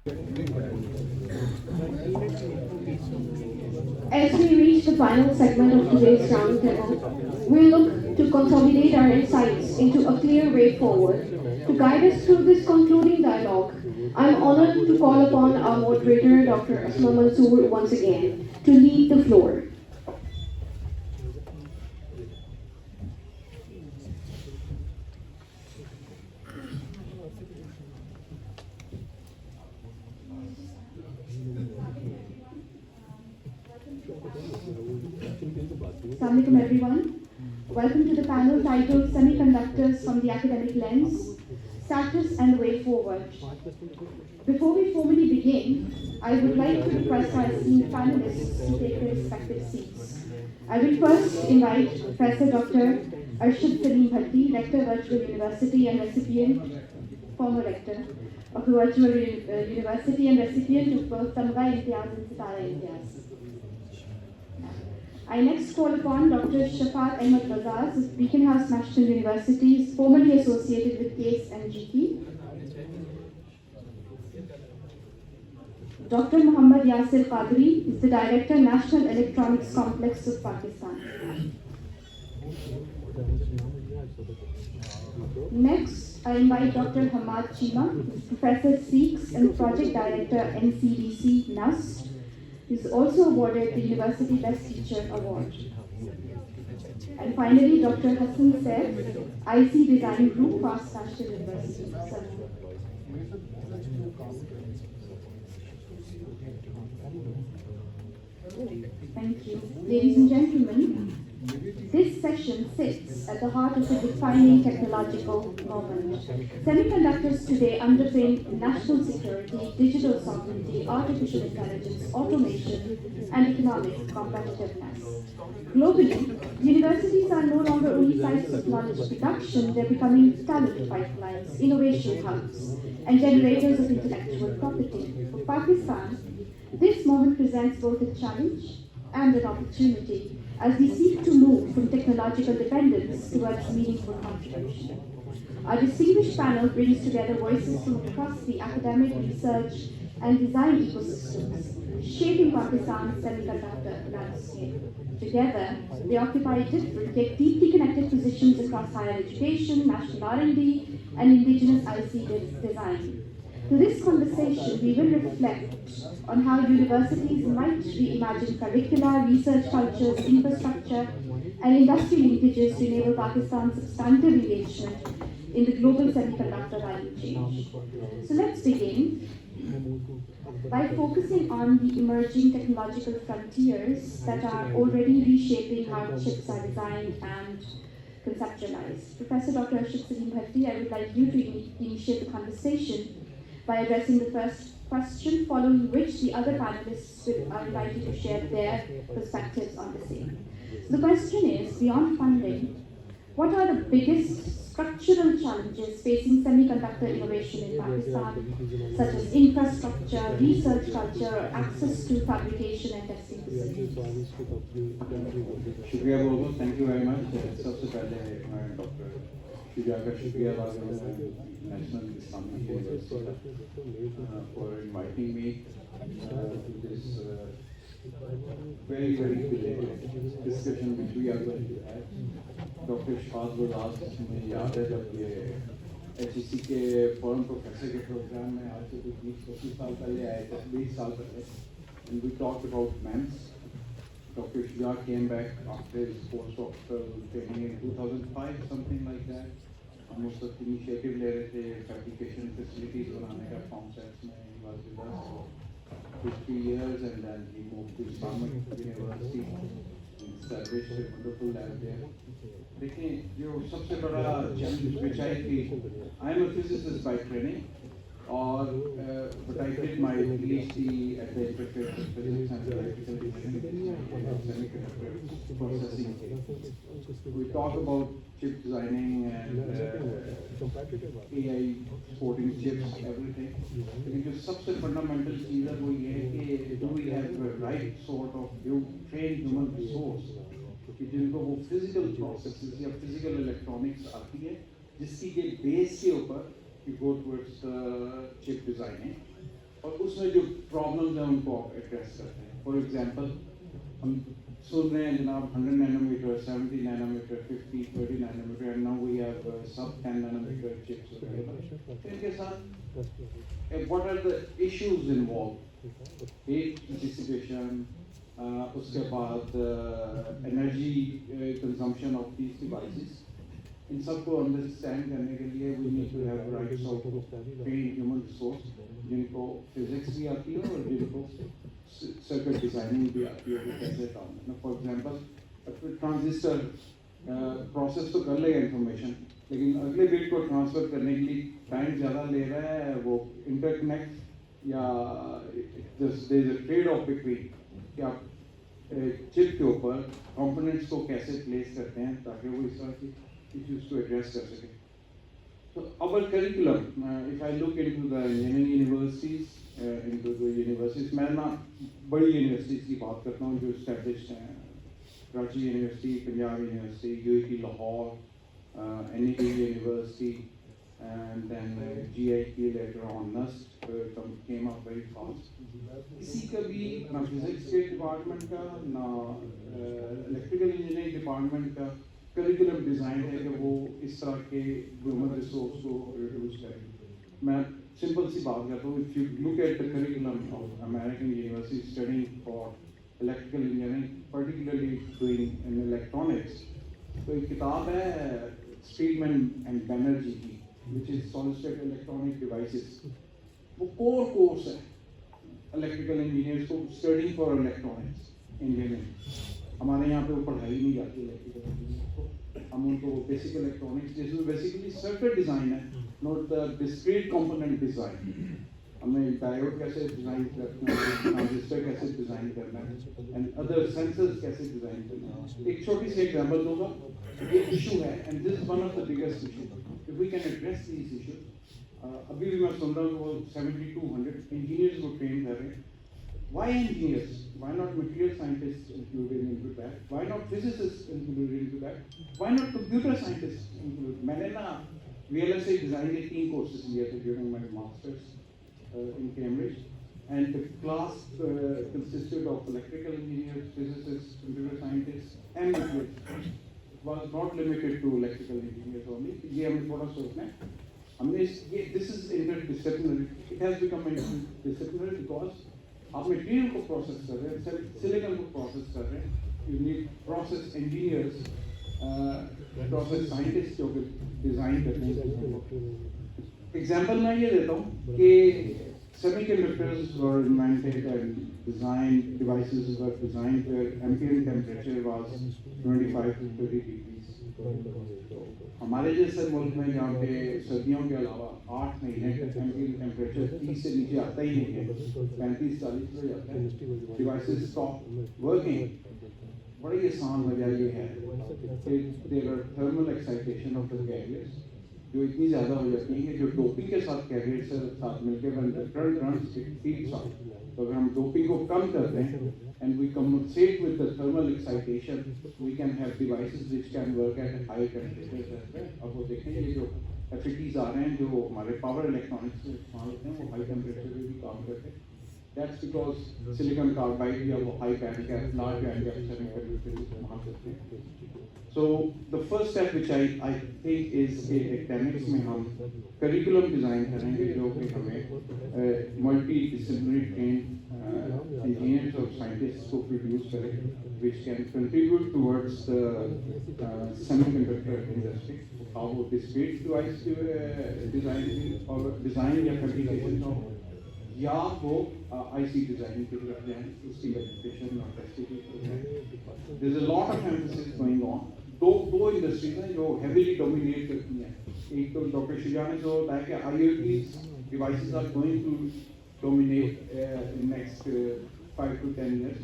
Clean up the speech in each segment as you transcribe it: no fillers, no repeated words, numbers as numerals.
As we reach the final segment of today's roundtable, we look to consolidate our insights into a clear way forward. To guide us through this concluding dialogue, I'm honored to call upon our moderator, Dr. Asma Mansoor, once again, to lead the floor. Assalamualaikum everyone. Welcome to the panel titled Semiconductors from the Academic Lens, Status and Way Forward. Before we formally begin, I would like to request our esteemed panelists to take their respective seats. I will first invite Professor Dr. Arshad Salim Bhatti, Rector, Virtual University and recipient, former Rector of the Virtual University and recipient of both Tamga Imtiaz and Sitara Imtiaz. I next call upon Dr. Shafat Ahmed Bazaz of Beacon House National University, formerly associated with CASE and GT. Dr. Muhammad Yasir Qadri is the Director, National Electronics Complex of Pakistan. Next, I invite Dr. Hamad Chima, who is Professor Seeks and Project Director, NCDC, NUST. He is also awarded the University Best Teacher Award. And finally, Dr. Hassan Saif, IC Design Group, Fast National University. Thank you. Ladies and gentlemen, this session sits at the heart of a defining technological moment. Semiconductors today underpin national security, digital sovereignty, artificial intelligence, automation, and economic competitiveness. Globally, universities are no longer only sites of knowledge production, they're becoming talent pipelines, innovation hubs, and generators of intellectual property. For Pakistan, this moment presents both a challenge and an opportunity as we seek to move from technological dependence towards meaningful contribution. Our distinguished panel brings together voices from across the academic, research, and design ecosystems, shaping Pakistan's semiconductor landscape. Together, they occupy different yet deeply connected positions across higher education, national R&D, and indigenous IC design. To this conversation, we will reflect on how universities might reimagine curricula, research cultures, infrastructure, and industry linkages to enable Pakistan's substantive engagement in the global semiconductor value chain. So let's begin by focusing on the emerging technological frontiers that are already reshaping how chips are designed and conceptualized. Professor Dr. Arshad Salim Bhatti, I would like you to initiate the conversation by addressing the first question, following which the other panelists are invited to share their perspectives on the same. So the question is, beyond funding, what are the biggest structural challenges facing semiconductor innovation in Pakistan, such as infrastructure, research culture, or access to fabrication and testing facilities? Shukriya Bobo, thank you very much. सबसे पहले मैं doctor Shuja का शुक्रिया अदा करूँगा National Islamic University for inviting me to this very belated discussion which we are going to have. Dr. Shafat was asked, मुझे याद है जब ये HEC के foreign professor के program में आज से कुछ 20-25 साल पहले आए थे, 20 साल पहले, and we talked about MEMS. Dr. Shah came back after his postdoctoral training in 2005, something like that. Most of the initiative ले रहे थे fabrication facilities बनाने का concepts में he was with us for 2-3 years, and then he moved to Islamic University and established a wonderful lab there. देखिए जो सबसे बड़ा challenge which I feel, I am a physicist by training, but I did my PhD at the interface of physics and electrical engineering and semiconductor processing. We talk about chip designing and AI supporting chips, everything. लेकिन जो सबसे fundamental चीज़ है वो ये है कि do we have the right sort of trained human resource कि जिनको वो physical processes या physical electronics आती है जिसकी के base के ऊपर you go towards chip designing. और उसमें जो प्रॉब्लम्स हैं उनको एड्रेस करते हैं। फॉर एग्जांपल हम सुन रहे हैं जनाब 100 nanometre, 70 nanometre, 50, 30 nanometre, and now we have sub 10 nanometre chips available. इनके साथ what are the issues involved? Heat dissipation, उसके बाद energy consumption of these devices. इन सबको अंडरस्टैंड करने के लिए we need to have rights of train human resource, जिनको फिजिक्स भी आती है और जिनको सर्किट डिजाइनिंग भी आती है कि कैसे काम करना। फॉर एग्जांपल ट्रांजिस्टर प्रोसेस तो कर लेगा इंफॉर्मेशन, लेकिन अगले बिट को ट्रांसफर करने के लिए टाइम ज़्यादा ले रहा है। वो इंटरकनेक्ट या there is a trade off between कि आप चिप के ऊपर कंपोनेंट्स को कैसे प्लेस करते हैं ताकि वो इस तरह की इश्यूज को एड्रेस कर सके। So our curriculum, if I look into the engineering universities, मैं ना बड़ी यूनिवर्सिटीज़ की बात करता हूँ जो established हैं, Karachi university, Punjab university, UAT Lahore, NET university, and then GIT later on, NUST came up very fast. किसी का भी ना फिजिक्स के डिपार्टमेंट का ना इलेक्ट्रिकल इंजीनियरिंग डिपार्टमेंट का करिकुलम डिज़ाइन है कि वो इस तरह के ह्यूमन रिसोर्स को रिड्यूस करें। मैं सिंपल सी बात करता हूँ, if you look at the curriculum of American university studying for electrical engineering, particularly doing in electronics, तो एक किताब है स्टीलमैन एंड बैनर्जी की, which is solid state electronic devices. वो कोर कोर्स है इलेक्ट्रिकल इंजीनियर्स को, स्टडिंग फॉर इलेक्ट्रॉनिक्स इंजीनियरिंग। हमारे यहाँ पे वो पढ़ाई नहीं जाती इलेक्ट्रिकल इंजीनियर को, हम उनको बेसिक इलेक्ट्रॉनिक्स जिसमें बेसिकली सर्किट डिज़ाइन है, not the discrete component design. हमें डायोड कैसे डिज़ाइन करना है, ट्रांजिस्टर कैसे डिज़ाइन करना है, एंड अदर सेंसर्स कैसे डिज़ाइन करना है। एक छोटी सी एग्जांपल दूंगा, ये इशू है and this is one of the biggest issue. If we can address these issues, अभी भी मैं सुन रहा हूँ वो 7200 इंजीनियर्स को ट्रेन कर रहे हैं। Why engineers? Why not material scientists included into that? Why not physicists included into that? Why not computer scientists included? मैंने ना VLSI design के 3 courses लिए थे during my masters in Cambridge, and the class consisted of electrical engineers, physicists, computer scientists, and materials. It was not limited to electrical engineers only. ये हमें थोड़ा सोचना है। हमने ये this is interdisciplinary. It has become interdisciplinary because आप material को process कर रहे हैं, सिलिकॉन को प्रोसेस कर रहे हैं, you need process engineers, process scientist जो डिज़ाइन करते हैं। एग्जांपल मैं ये देता हूँ कि semiconductors were invented and design devices were designed where ambient temperature was 25 to 30 degrees। हमारे जैसे मुल्क में जहाँ पे सर्दियों के अलावा 8 महीने का एम्बिएंट टेम्परेचर 30 से नीचे आता ही नहीं है, 35-40 हो जाता है, डिवाइसेस स्टॉप वर्किंग। बड़ी आसान वजह ये है कि there are thermal excitation of the carriers जो इतनी ज़्यादा हो जाती है कि जो डोपिंग के साथ कैरियर से साथ मिलकर करंट रन्स फीड्स आउट। तो अगर हम डोपिंग को कम कर दें and we compensate with the thermal excitation, we can have devices which can work at high temperatures as well. अब वो देखें ये जो FETs आ रहे हैं जो हमारे पावर इलेक्ट्रॉनिक्स में इस्तेमाल होते हैं वो हाई टेम्परेचर पे भी काम करते हैं। That's because silicon carbide या वो high band gap, large band gap semiconductors इस्तेमाल करते हैं। So the first step which I think is कि academics में हम curriculum design करेंगे जो कि हमें multidisciplinary trained engineers or scientists को produce करें, which can contribute towards the semiconductor industry. How discrete device design या fabrication हो या वो IC डिजाइनिंग की तरफ जाएं, उसकी एप्लीकेशन और testing. There's a lot of emphasis going on. दो इंडस्ट्रीज हैं जो heavily dominate करती हैं। एक तो डॉक्टर शुजा ने जो बताया कि IoT devices are going to dominate in next 5 to 10 years.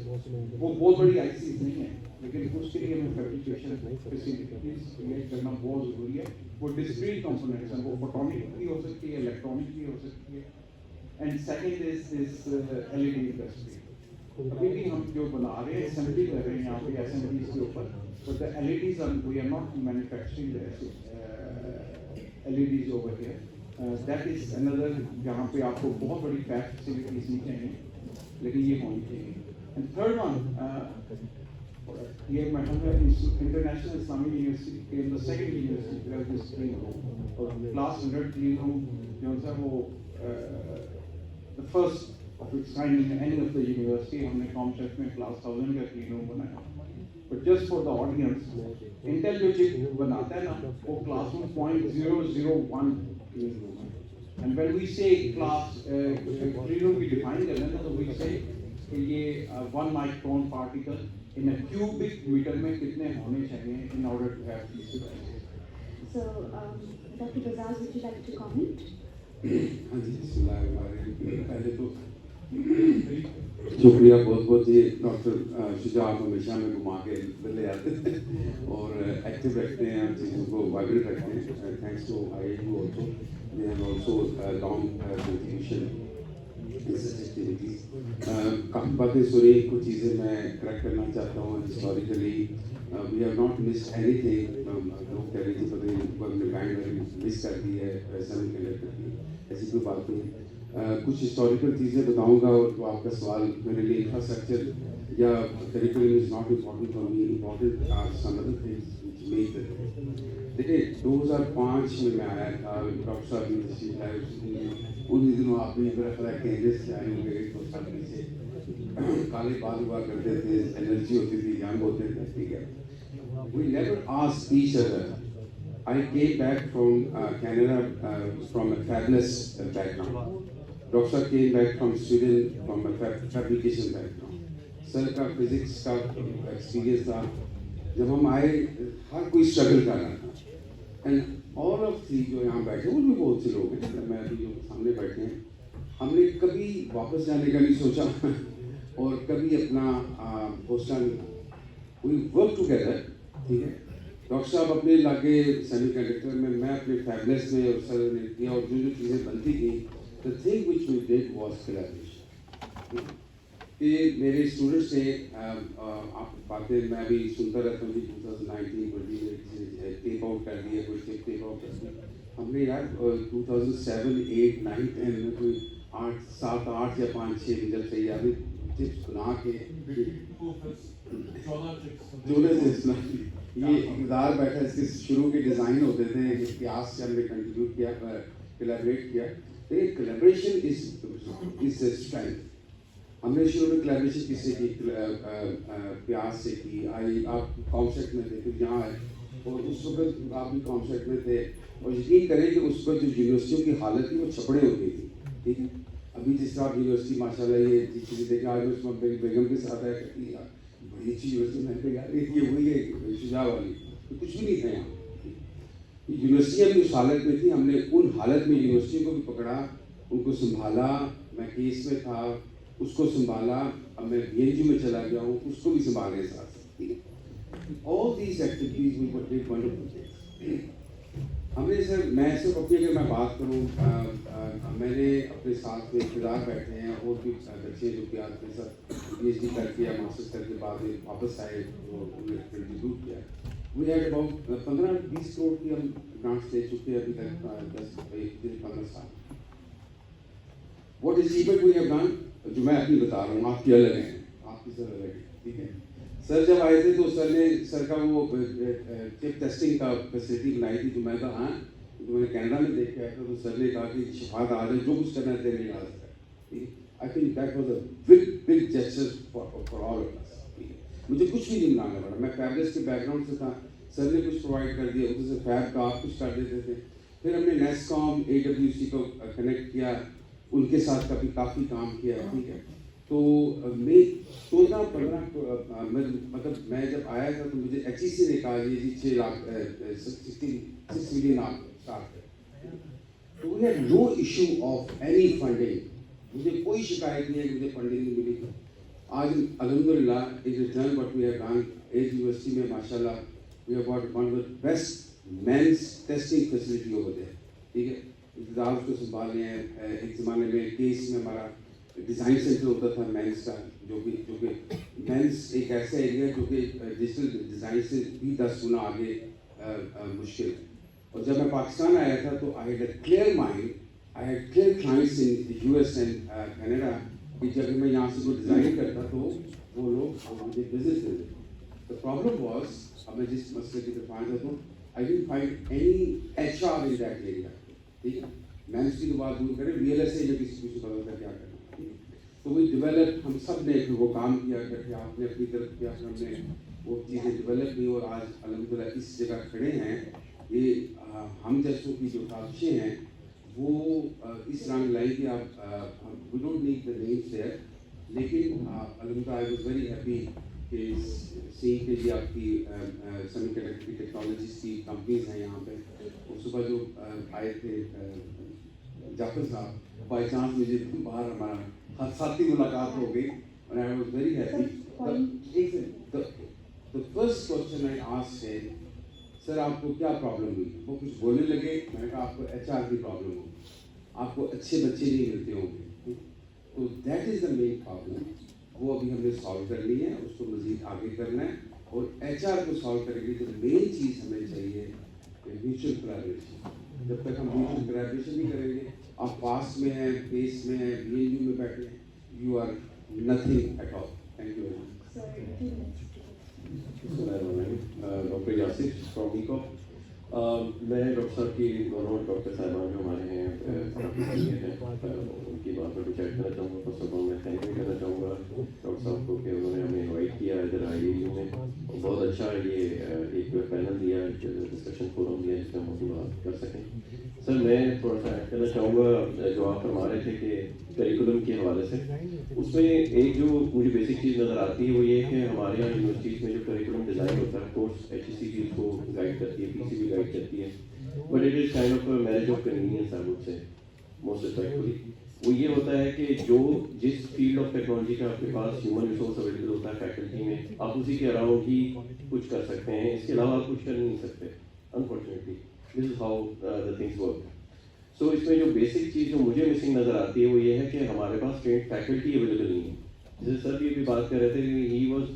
वो बहुत बड़ी ICs नहीं है, लेकिन उसके लिए हमें फैब्रिकेशन फैसिलिटीज क्रिएट करना बहुत ज़रूरी है। वो डिस्क्रीट कंपोनेंट्स हैं, वो फोटोनिक भी हो सकती है, इलेक्ट्रॉनिक भी हो सकती है। And second is this LED industry. अभी भी हम जो बना रहे हैं, असेंबली कर रहे हैं यहाँ पे असेंबलीज के ऊपर, but the LEDs are, we are not manufacturing the LEDs over here. That is another जहाँ पे आपको बहुत बड़ी फैक्ट फैसिलिटीज नहीं चाहिए, लेकिन ये होनी चाहिए। एंड थर्ड वन, ये इंटरनेशनल इस्लामिक यूनिवर्सिटी के अंदर सेकंड यूनिवर्सिटी क्लीन रूम और क्लास 100 क्लीन रूम जो है वो the first of its kind in any of the university. हमने कॉमशेफ में क्लास 1000 का क्लीन रूम बनाया। But just for the audience, Intel जो चिप बनाता है ना वो क्लासरूम 0.001 क्लीन रूम है। एंड व्हेन वी से क्लास क्लीन रूम की डिफाइन करते हैं तो वी से कि ये 1 micron particle in a cubic meter में कितने होने चाहिए in order to have these devices. So, Dr. Bazaz, would you like to comment? हाँ जी, बिस्मिल्लाहिर्रहमानिर्रहीम। पहले तो शुक्रिया बहुत बहुत जी, डॉक्टर शुजा आप हमेशा में घुमा के ले आते हैं और एक्टिव रखते हैं, चीज़ों को वाइब्रेट रखते हैं। Thanks to IIU also, they have also long contribution in such activities. काफ़ी बातें सुनी, कुछ चीज़ें मैं करेक्ट करना चाहता हूँ। Historically we have not missed anything. लोग कह रहे थे पता नहीं हमने बैंड मिस कर दी है सेमीकंडक्टर की, ऐसी कोई बात नहीं। कुछ हिस्टोरिकल चीज़ें बताऊँगा और तो आपका सवाल मेरे लिए इंफ्रास्ट्रक्चर या curriculum is not important for me, important are some other things which make the. देखिए 2005 में मैं आया था, डॉक्टर साहब ने तशरीफ लाए। उन दिनों आप भी मेरा ख्याल केंद्र से आए होंगे, तो सामने से काले बाल हुआ करते थे, एनर्जी होती थी, यंग होते थे, ठीक है। We never asked each other. I came back from Canada from a fabulous background. Doctor साहब came back from Sweden from a fabrication background. Sir का फिजिक्स का एक्सपीरियंस था। जब हम आए हर कोई स्ट्रगल कर रहा था। एंड ऑल ऑफ थी जो यहाँ बैठे वो भी बहुत से लोग हैं, मैं अभी जो सामने बैठे हैं, हमने कभी वापस जाने का नहीं सोचा और कभी अपना हौसला नहीं था। वी वर्क टुगेदर, ठीक है। डॉक्टर साहब अपने इलाके सेमीकंडक्टर में, मैं अपने फैबुलस में, और सर ने किया, और जो जो चीज़ें बनती थी, the thing which we did was collaboration. कि मेरे स्टूडेंट्स ने आप बातें मैं भी सुनता रहता हूँ कि 2019-20 टेप आउट कर दिया, कोई टेप आउट कर दिया। हमने यार 2007, 8, 9, 10 में कोई 8, 7, 8 या 5, 6 जब से याद चिप्स बना के 14 चिप्स बना ये इकदार बैठा, इसके शुरू के डिज़ाइन होते थे, इसके आस से हमने कंट्रीब्यूट किया, कोलैबोरेट किया। तो ये कोलैबोरेशन इज स्ट्रेंथ। हमने शुरू में कोलैबोरेशन किससे की? प्याज से की। आई आप कॉन्सेप्ट में थे, फिर यहाँ आए और उस वक्त आप भी कॉन्सेप्ट में थे, और यकीन करें कि उस वक्त जो यूनिवर्सिटियों की हालत थी वो छपड़े हो गई थी, ठीक है। अभी जिस तरह यूनिवर्सिटी माशाल्लाह ये चीज़ें देखें, आज उसमें बेगम के साथ आया करती है, बड़ी अच्छी यूनिवर्सिटी मैंने कहा यार ये वही है शुजा वाली, तो कुछ भी नहीं था यहाँ। यूनिवर्सिटियाँ भी उस हालत में थी, हमने उन हालत में यूनिवर्सिटी को भी पकड़ा, उनको संभाला। मैं केस में था, उसको संभाला। अब मैं BNU में चला गया हूँ, उसको भी संभालने साथ, ठीक है। All these activities we were doing wonderful things. हमने सर, मैं सिर्फ अपनी अगर मैं बात करूँ, मैंने अपने साथ में इक़्तिदार बैठे हैं और भी बच्चे जो कि आपके साथ PhD करके या मास्टर्स करके बाद में वापस आए, तो उन्होंने कंट्रीब्यूट किया। वी हैड अबाउट 15-20 करोड़ की हम ग्रांट्स ले चुके हैं अभी तक, 10-15 साल। What achievement we have done, जो मैं अपनी बता रहा हूँ, आपकी अलग है, आपकी सर अलग है, ठीक है। सर जब आए थे तो सर का वो चिप टेस्टिंग का फैसिलिटी बनाई थी, तो मैं कहा हाँ, तो मैंने कनाडा में देख के आया था, तो सर ने कहा कि शफात आ जाए, जो कुछ करना है तेरे लिए आ सकता है। I think that was a big gesture for all of us, ठीक है। मुझे कुछ भी नहीं मांगना पड़ा, मैं फैबुलस के बैकग्राउंड से था, सर ने कुछ प्रोवाइड कर दिया, उधर से फैब का आप कुछ कर देते थे। फिर हमने नेस्कॉम AWC को कनेक्ट किया, उनके साथ काफ़ी काम किया, ठीक है। तो मैं 14-15 मतलब मैं जब आया था तो मुझे HEC ने कहा ये जी 6 मिलियन आप स्टार्ट करें। तो we had no issue of any funding, मुझे कोई शिकायत नहीं है कि मुझे फंडिंग नहीं मिली। आज अल्हम्दुलिल्लाह is return what we have done. As university में माशाल्लाह we have got one of the best MEMS testing facility over there, ठीक है। इंतजाम को संभालने हैं। एक ज़माने में केस में हमारा डिज़ाइन सेंटर होता था मेंस का, जो कि मेंस एक ऐसा एरिया जो कि डिजिटल डिज़ाइन से भी 10 गुना आगे मुश्किल है। और जब मैं पाकिस्तान आया था तो I had a clear mind, I had clear clients in the US and Canada कि जब मैं यहाँ से कोई डिज़ाइन करता तो वो लोग मुझे बिजनेस दे देते। द प्रॉब्लम वॉज, अब मैं जिस मसले की तरफ आया था, I didn't find any HR in that area, ठीक है। मैंने उसकी तो बात दूर करें, रियल एस्टेट में किसी को पता था क्या करना, ठीक है। तो वो डेवलप, हम सब ने फिर वो काम किया करके, आपने अपनी तरफ किया, फिर हमने वो चीज़ें डेवलप की और आज अल्हम्दुलिल्लाह इस जगह खड़े हैं। ये हम जैसों की जो काविशें हैं वो इस रंग लाई कि आप we don't need the names there, लेकिन अल्हम्दुलिल्लाह आई वाज वेरी हैप्पी कि सीइंग के लिए आपकी सेमीकंडक्टर की टेक्नोलॉजीज की कंपनीज हैं यहाँ पे। और सुबह जो आए थे जाफर साहब, बाई चांस मुझे बाहर हमारा साथी मुलाकात हो गई और आई was very happy. The first question I asked है, सर आपको क्या प्रॉब्लम हुई? वो कुछ बोलने लगे, मैंने कहा आपको HR की प्रॉब्लम हो, आपको अच्छे बच्चे नहीं मिलते होंगे। तो that is the main problem, वो अभी हमने सॉल्व कर ली है, उसको मज़ीद आगे करना है। और HR को सॉल्व करेंगे तो मेन चीज़ हमें चाहिए म्यूचुअल कोलैबोरेशन। जब तक हम म्यूचुअल कोलैबोरेशन नहीं करेंगे, आप पास में हैं, बेस में हैं, BNU में बैठे हैं, you are nothing at all. Thank you very much. Doctor Yasif from ईकॉप। मैं डॉक्टर साहब की दोनों डॉक्टर साहबान जो हमारे हैं काफ़ी सीनियर हैं, उनकी बात पर कुछ ऐड करना चाहूँगा। फर्स्ट ऑफ ऑल मैं थैंक यू करना चाहूँगा डॉक्टर साहब को कि उन्होंने हमें इनवाइट किया इधर IAU में, और बहुत अच्छा ये एक पैनल दिया, डिस्कशन फोरम दिया जिसमें हम अपनी बात कर सकें। सर मैं थोड़ा सा ऐड करना चाहूँगा जो आप फरमा रहे थे कि करिकुलम के हवाले से, उसमें एक जो मुझे बेसिक चीज़ नज़र आती है वो ये है कि हमारे यहाँ यूनिवर्सिटीज़ में जो करिकुलम डिज़ाइन होता है, कोर्स HEC भी उसको गाइड करती है, PC भी गाइड करती है, but it is kind of marriage of convenience I would say most respectfully. वो ये होता है कि जो जिस फील्ड ऑफ टेक्नोलॉजी का आपके पास ह्यूमन रिसोर्स अवेलेबल होता है फैकल्टी में, आप उसी के अराउंड ही कुछ कर सकते हैं, इसके अलावा आप कुछ कर नहीं सकते। Unfortunately this is how the things work. So इसमें जो बेसिक चीज़ जो मुझे मिसिंग नज़र आती है वो ये है कि हमारे पास ट्रेंड फैकल्टी अवेलेबल नहीं है। जैसे सर भी बात कर रहे थे,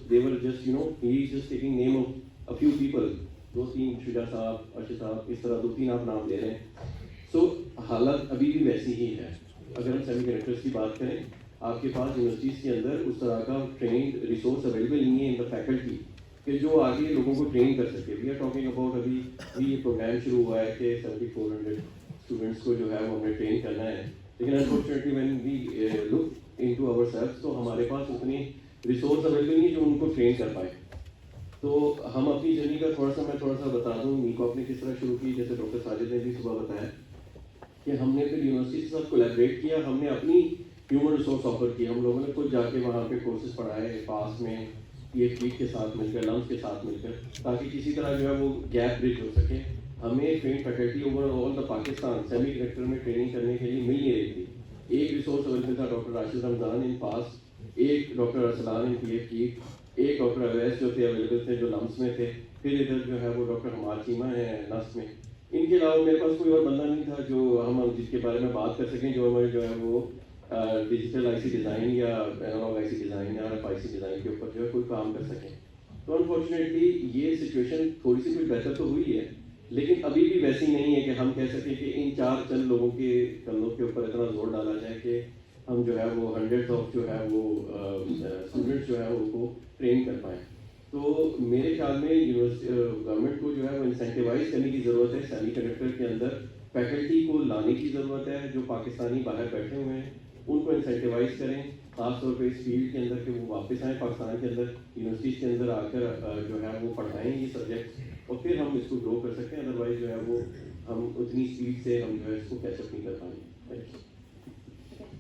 दे वर जस्ट ही just taking name of a few people, 2-3 Shuja साहब, अर्शद साहब, इस तरह 2-3 आप नाम ले रहे हैं। सो हालत अभी भी वैसी ही है। अगर हम सेमीकंडक्टर्स की बात करें, आपके पास यूनिवर्सिटीज़ के अंदर उस तरह का ट्रेंड रिसोर्स अवेलेबल नहीं है इन द फैकल्टी कि जो आगे लोगों को ट्रेन कर सके। वी आर टॉकिंग अबाउट अभी भी ये प्रोग्राम शुरू हुआ है कि 7400 स्टूडेंट्स को जो है वो हमें ट्रेन करना है, लेकिन unfortunately when we look into ourselves तो हमारे पास उतनी रिसोर्स अवेलेबल नहीं है जो उनको ट्रेन कर पाए। तो हम अपनी जर्नी का मैं थोड़ा सा बता दूँ, नीकॉप ने किस तरह शुरू की। जैसे डॉक्टर साजिद ने भी सुबह बताया कि हमने फिर यूनिवर्सिटी के साथ कोलैबोरेट किया, हमने अपनी ह्यूमन रिसोर्स ऑफर की। हम लोगों ने खुद जाके वहाँ पे कोर्सेज पढ़ाए पास में PhD के साथ मिलकर, लम्स के साथ मिलकर, ताकि किसी तरह जो है वो गैप ब्रिज हो सके। हमें train faculty over all the Pakistan semiconductor में ट्रेनिंग करने के लिए मिल नहीं रही थी। एक रिसोर्स अवेलेबल था डॉक्टर राशिद रमज़ान इन पास, एक डॉक्टर अरसलान इन PhD, एक डॉक्टर अवैस जो थे अवेलेबल थे जो लम्स में थे, फिर इधर जो है वो डॉक्टर हमार चीमा है नस में। इनके अलावा मेरे पास कोई और बंदा नहीं था जो हम जिसके बारे में बात कर सकें, जो हमारे जो है वो डिजिटल IC डिज़ाइन या एनालॉग IC डिज़ाइन या RF IC डिज़ाइन के ऊपर जो है कोई काम कर सकें। तो अनफॉर्चुनेटली ये सिचुएशन थोड़ी सी कुछ बेहतर तो हुई है, लेकिन अभी भी वैसी नहीं है कि हम कह सकें कि इन 4 चंद लोगों के कंधों के ऊपर इतना जोर डाला जाए कि हम जो है वो हंड्रेड्स ऑफ जो है वो स्टूडेंट्स जो है उनको ट्रेन कर पाएँ। तो मेरे ख्याल में गवर्नमेंट को जो है वो इंसेंटिवाइज करने की ज़रूरत है। सेमीकंडक्टर के अंदर फैकल्टी को लाने की ज़रूरत है, जो पाकिस्तानी बाहर बैठे हुए हैं उनको इंसेंटिवाइज करें, ख़ासतौर पे इस फील्ड के अंदर कि वो वापस आएँ पाकिस्तान के अंदर, यूनिवर्सिटीज़ के अंदर आकर जो है वो पढ़ाएँ ये सब्जेक्ट, और फिर हम इसको ग्रो कर सकते हैं। अदरवाइज जो है वो हम उतनी स्पीड से हम जो है इसको कैचअप नहीं कर पाएंगे।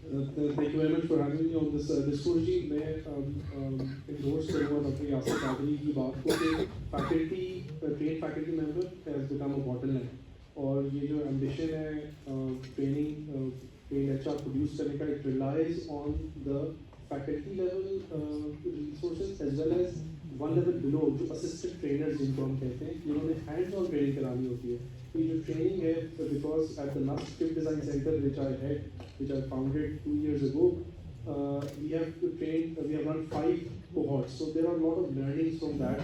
Thank you very much for having me on this discourse जी। मैं endorse करूँगा डॉक्टर यासिर कादरी की बात को कि faculty train faculty member has become a bottleneck, और ये जो एम्बिशन है ट्रेन HR प्रोड्यूस करने का, it relies on the faculty level resources as well as one level below जो असिस्टेंट ट्रेनर्स जिनको हम कहते हैं, जिन्होंने हैंड्स ऑन ट्रेनिंग करानी होती है। ये जो ट्रेनिंग है, because at the NUST chip design centre which I founded 2 years ago, we have run 5 cohorts. So there are a lot of learnings from that,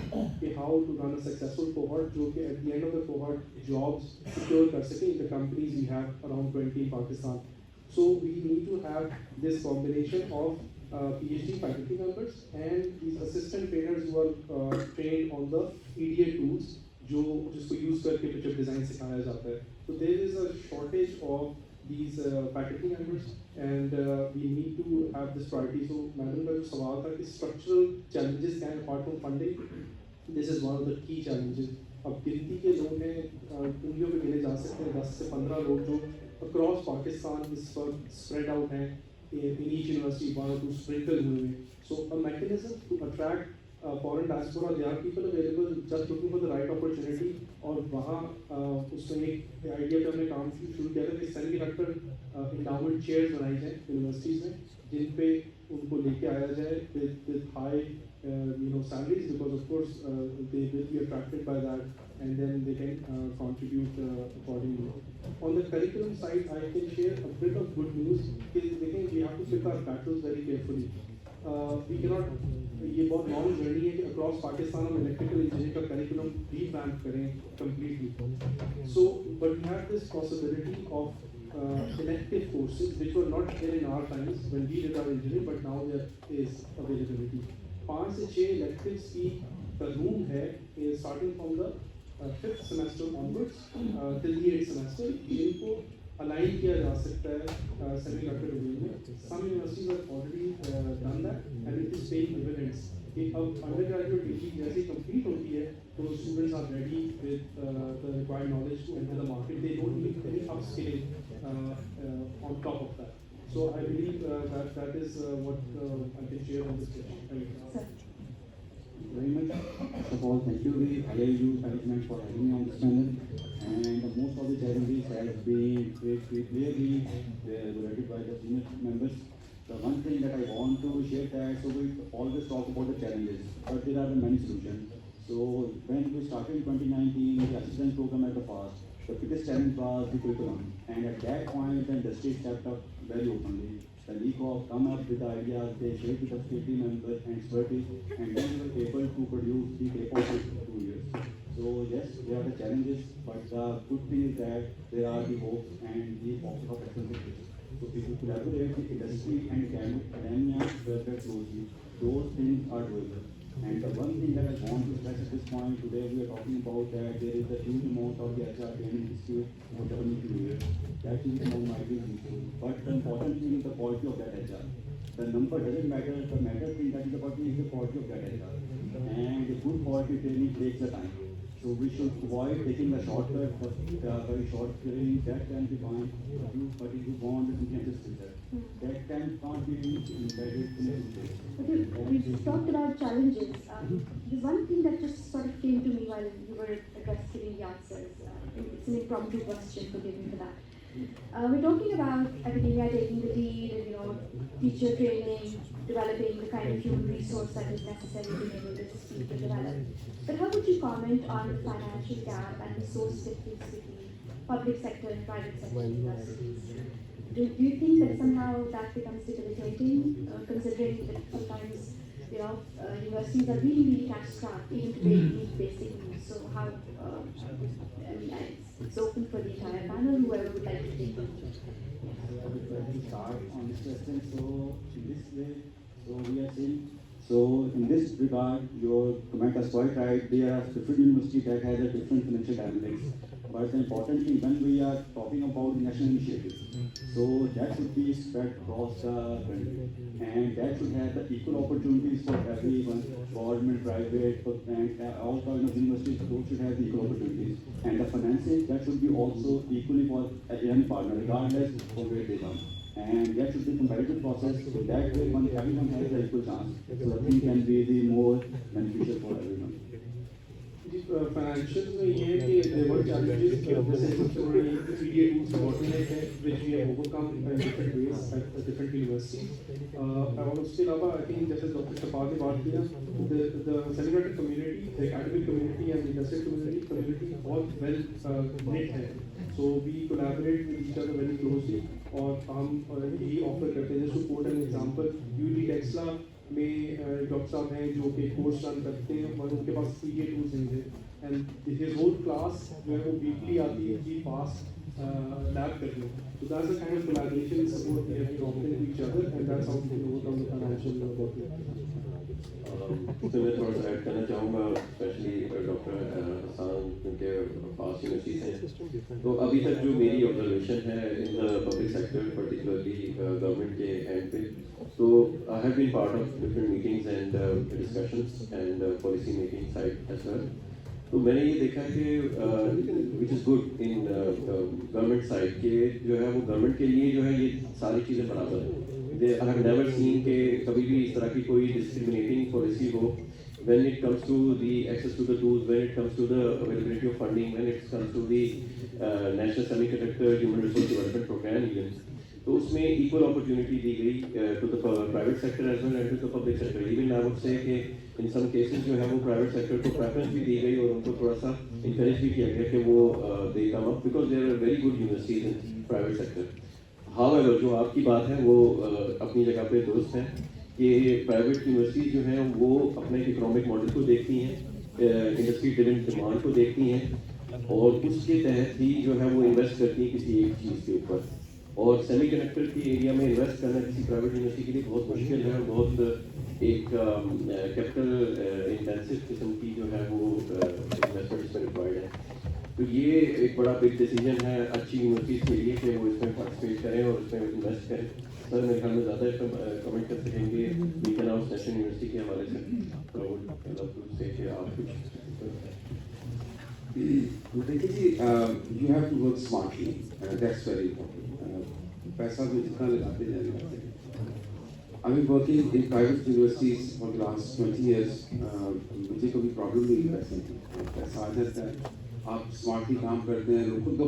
how to run a successful cohort, जो कि at the end of the cohort jobs secure कर सके in the companies we have around 20 in Pakistan. So we need to have this combination of PhD faculty members and these assistant trainers who are trained on the EDA tools जिसको use करके chip design सिखाया जाता है. So there is a shortage of these faculty members and we need to have this priority. So madam का जो सवाल था कि structural challenges and apart from funding, this is one of the key challenges. अब गिनती के लोग हैं उंगलियों पे गिने जा सकते हैं 10 से 15 लोग जो across Pakistan इस वक्त spread out हैं in each university, one or two sprinkled हुए हैं. So a mechanism to attract foreign diaspora, there are people available just looking for the right opportunity. और वहाँ उसमें एक आइडिया पे हमने काम शुरू किया था कि सेमीकंडक्टर endowment chairs बनाई जाए यूनिवर्सिटीज़ में जिन पे उनको लेके आया जाए with high salaries, because of course they will be attracted by that and then they can contribute accordingly. On the curriculum side, I can share a bit of good news. We have to pick our battles very carefully. We cannot, ये बहुत long journey है कि across Pakistan हम electrical engineering का curriculum revamp करें completely. So but we have this possibility of elective courses which were not there in our times when we did our engineering, but now there is availability. 5 से 6 electives की the room है starting from the 5th semester onwards till the 8th semester, इनको align किया जा सकता है semiconductor division में. Some universities have already done that and it is paying dividends. कि अब undergraduate degree जैसे complete होती है तो students are ready with the required knowledge to enter the market. They don't need any upskilling on top of that. So I believe that is what I can share on this question. Very much. First of all, thank you the IIU management for having me on this panel. And most of the challenges have been clearly related by the senior members. The one thing that I want to share that, so we always talk about the challenges, but there are many solutions. So when we started in 2019, the assistance program at the past, the biggest challenge was the curriculum. And at that point, the industry stepped up very openly. The league of come up with the ideas, they shared with the faculty members and expertise, and then we were able to produce the paper in 2 years. So yes, there are the challenges, but the good thing is that there are the hopes and the options of excellence. So if you collaborate with industry and academia very closely, those things are doable. And the one thing that I want to stress at this point, today we are talking about that there is a huge amount of the HR training institute whatever need to do it. That is how might be useful. But the important thing is the quality of that HR. The number doesn't matter, the matter thing that is about is the quality of that HR. And the good quality training takes the time. So we should avoid taking a shortcut for very short training. That can be fine, but if you want, you can just do that. That can can't be embedded in a place. Okay, we talked about challenges. The one thing that just sort of came to me while you were giving the answers, it's an impromptu question, forgive me for that. We're talking about academia taking the lead and teacher training, developing the kind of human resource that is necessary to enable this speed and develop. But how would you comment on the financial gap and resource difference between public sector and private sector universities? Do you think that somehow that becomes debilitating, considering that sometimes universities are really cash-strapped, even to meet basic needs? So how, it's open for the entire panel, whoever would like to take it. Let me start on this question. So in this way, so we are saying, so in this regard, your comment is quite right. There are different universities that have a different financial dynamics. But the important thing when we are talking about national initiatives, so that should be spread across the country, and that should have the equal opportunities for everyone, government, private, and all kinds of universities. Those should have the equal opportunities, and the financing that should be also equally for any partner, regardless of where they come. And that should be a competitive process, so that way everyone has an equal chance. So the thing can be the more beneficial for everyone. Financials में ये है कि there were challenges जैसे सबसे बड़ी EDA tools bottleneck है which we have overcome in different ways at different universities. और उसके अलावा I think जैसे डॉक्टर शफाक ने बात किया, the semiconductor community, the academic community and the industrial community बहुत well knit है. So we collaborate with each other very closely. और हम यही ऑफर करते हैं। जैसे कोट एन एग्जाम्पल यूडी टेक्सला में डॉक्टर साहब हैं जो कि कोर्स रन करते हैं और उनके पास PA टूल्स हैं एंड हिज होल क्लास जो है वो वीकली आती है जी पास लैब करने। So that's the kind of collaboration and support we have been offering to each other and that's how we can overcome the financial problem. तो मैं थोड़ा सा ऐड करना चाहूँगा, स्पेशली डॉक्टर हसन उनके पास यूनिवर्सिटी से। तो अभी तक जो मेरी ऑब्जर्वेशन है in the public sector, particularly government के एंड पे, तो I have been part of different meetings and discussions and policy making side as well. तो मैंने ये देखा कि which is good in government side के जो है वो गवर्नमेंट के लिए जो है ये सारी चीज़ें बराबर हैं। I have never seen कि कभी भी इस तरह की कोई discriminating policy हो when it comes to the access to the tools, when it comes to the availability of funding, when it comes to the National Semiconductor Human Resource Development Program even. तो उसमें equal opportunity दी गई to the private sector as well as to the public sector. Even I would say कि in some cases जो है वो private sector को preference भी दी गई और उनको थोड़ा सा encourage भी किया गया कि वो they come up because there are very good universities in private sector. However, जो आपकी बात है वो अपनी जगह पे दुरुस्त है कि प्राइवेट यूनिवर्सिटी जो हैं वो अपने इकोनॉमिक मॉडल को देखती हैं, इंडस्ट्री ड्रिवन डिमांड को देखती हैं और उसके तहत ही जो है वो इन्वेस्ट करती हैं किसी एक चीज़ के ऊपर। और सेमीकंडक्टर की एरिया में इन्वेस्ट करना किसी प्राइवेट यूनिवर्सिटी के लिए बहुत मुश्किल है और बहुत एक कैपिटल इंटेंसिव किस्म की जो है वो इन्वेस्टमेंट इसमें रिक्वायर्ड है। तो ये एक बड़ा बिग डिसीजन है अच्छी यूनिवर्सिटीज़ के लिए कि वो इसमें पार्टिसिपेट करें और इसमें इन्वेस्ट करें। सर मेरे ख्याल में ज़्यादा इस पर कमेंट कर सकेंगे वीकन हाउस नेशनल यूनिवर्सिटी के हवाले से। तो आप कुछ देखिए जी, you have to work smartly, that's very important. पैसा तो जितना लगाते जाएंगे। I mean working in private universities for the last 20 years, मुझे कभी प्रॉब्लम नहीं पैसे की, पैसा आ जाता है, आप स्मार्टली काम करते हैं। लोग तो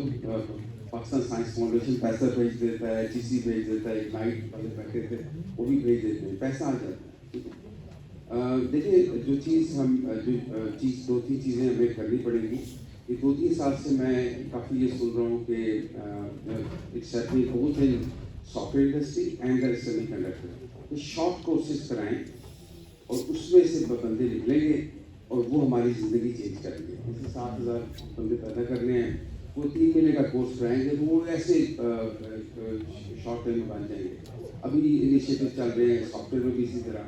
पाकिस्तान साइंस फाउंडेशन पैसा भेज देता है, HEC भेज देता है, इग्नाइट वाले बैठे थे वो भी भेज देते हैं, पैसा आ जाता है, ठीक है। देखिए जो चीज़ हम दो तीन चीज़ें हमें करनी पड़ेगी। ये 2-3 साल से मैं काफ़ी ये सुन रहा हूँ कि it's happening both in software industry and semiconductor. Short courses कराएं और उसमें से बंदे निकलेंगे और वो हमारी ज़िंदगी चेंज करेंगे। जैसे 7,000 बंदे पैदा करने हैं, वो 3 महीने का कोर्स कराएंगे तो वो ऐसे शॉर्ट टाइम में बन जाएंगे। अभी इनिशिएटिव चल रहे हैं सॉफ्टवेयर में भी इसी तरह।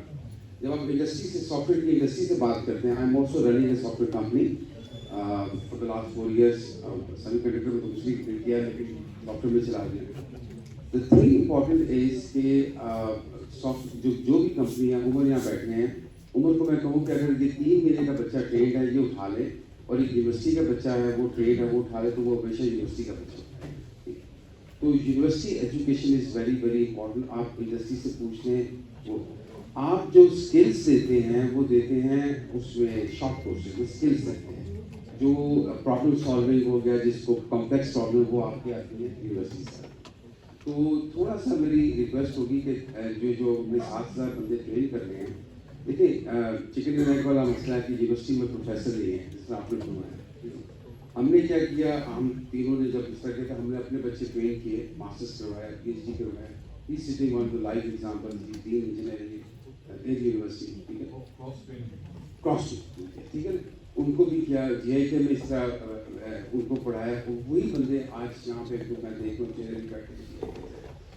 जब आप इंडस्ट्री से सॉफ्टवेयर की इंडस्ट्री से बात करते हैं, I am also running a software company for the last 4 years। Semiconductor में तो कुछ नहीं किया लेकिन सॉफ्टवेयर में चला दिया। द थिंग इम्पॉर्टेंट इज कि जो भी कंपनियाँ उमर यहाँ बैठे हैं, उमर को मैं कहूँ कि अगर ये 3 महीने का बच्चा ट्रेंड है ये उठा ले और एक यूनिवर्सिटी का बच्चा है वो ट्रेंड है वो उठा ले तो वो हमेशा यूनिवर्सिटी का बच्चा है। तो university education is very very important. आप इंडस्ट्री से पूछ लें, वो आप जो स्किल्स देते हैं वो देते हैं उसमें शॉर्ट कोर्सेज में स्किल्स देते हैं। जो प्रॉब्लम सॉल्विंग हो गया, जिसको कॉम्प्लेक्स प्रॉब्लम वो आपकी आती है यूनिवर्सिटी से। तो थोड़ा सा मेरी रिक्वेस्ट होगी कि जो हमने 7,000 बंदे ट्रेन कर रहे हैं, देखिए चिकन डिनर वाला मसला है कि यूनिवर्सिटी में प्रोफेसर नहीं है, जिस तरह आपने सुना है। हमने क्या किया, हम तीनों ने जब इस तरह किया हमने अपने बच्चे ट्रेन किए, मास्टर्स करवाया, PhD करवाया। He sitting on the live example, 3 engineering एक यूनिवर्सिटी, ठीक है, क्रॉस, ठीक है। उनको भी किया, GIK में इस तरह उनको पढ़ाया। वही बंदे आज यहाँ पे मैं देख रहा हूँ चेहरे भी बैठे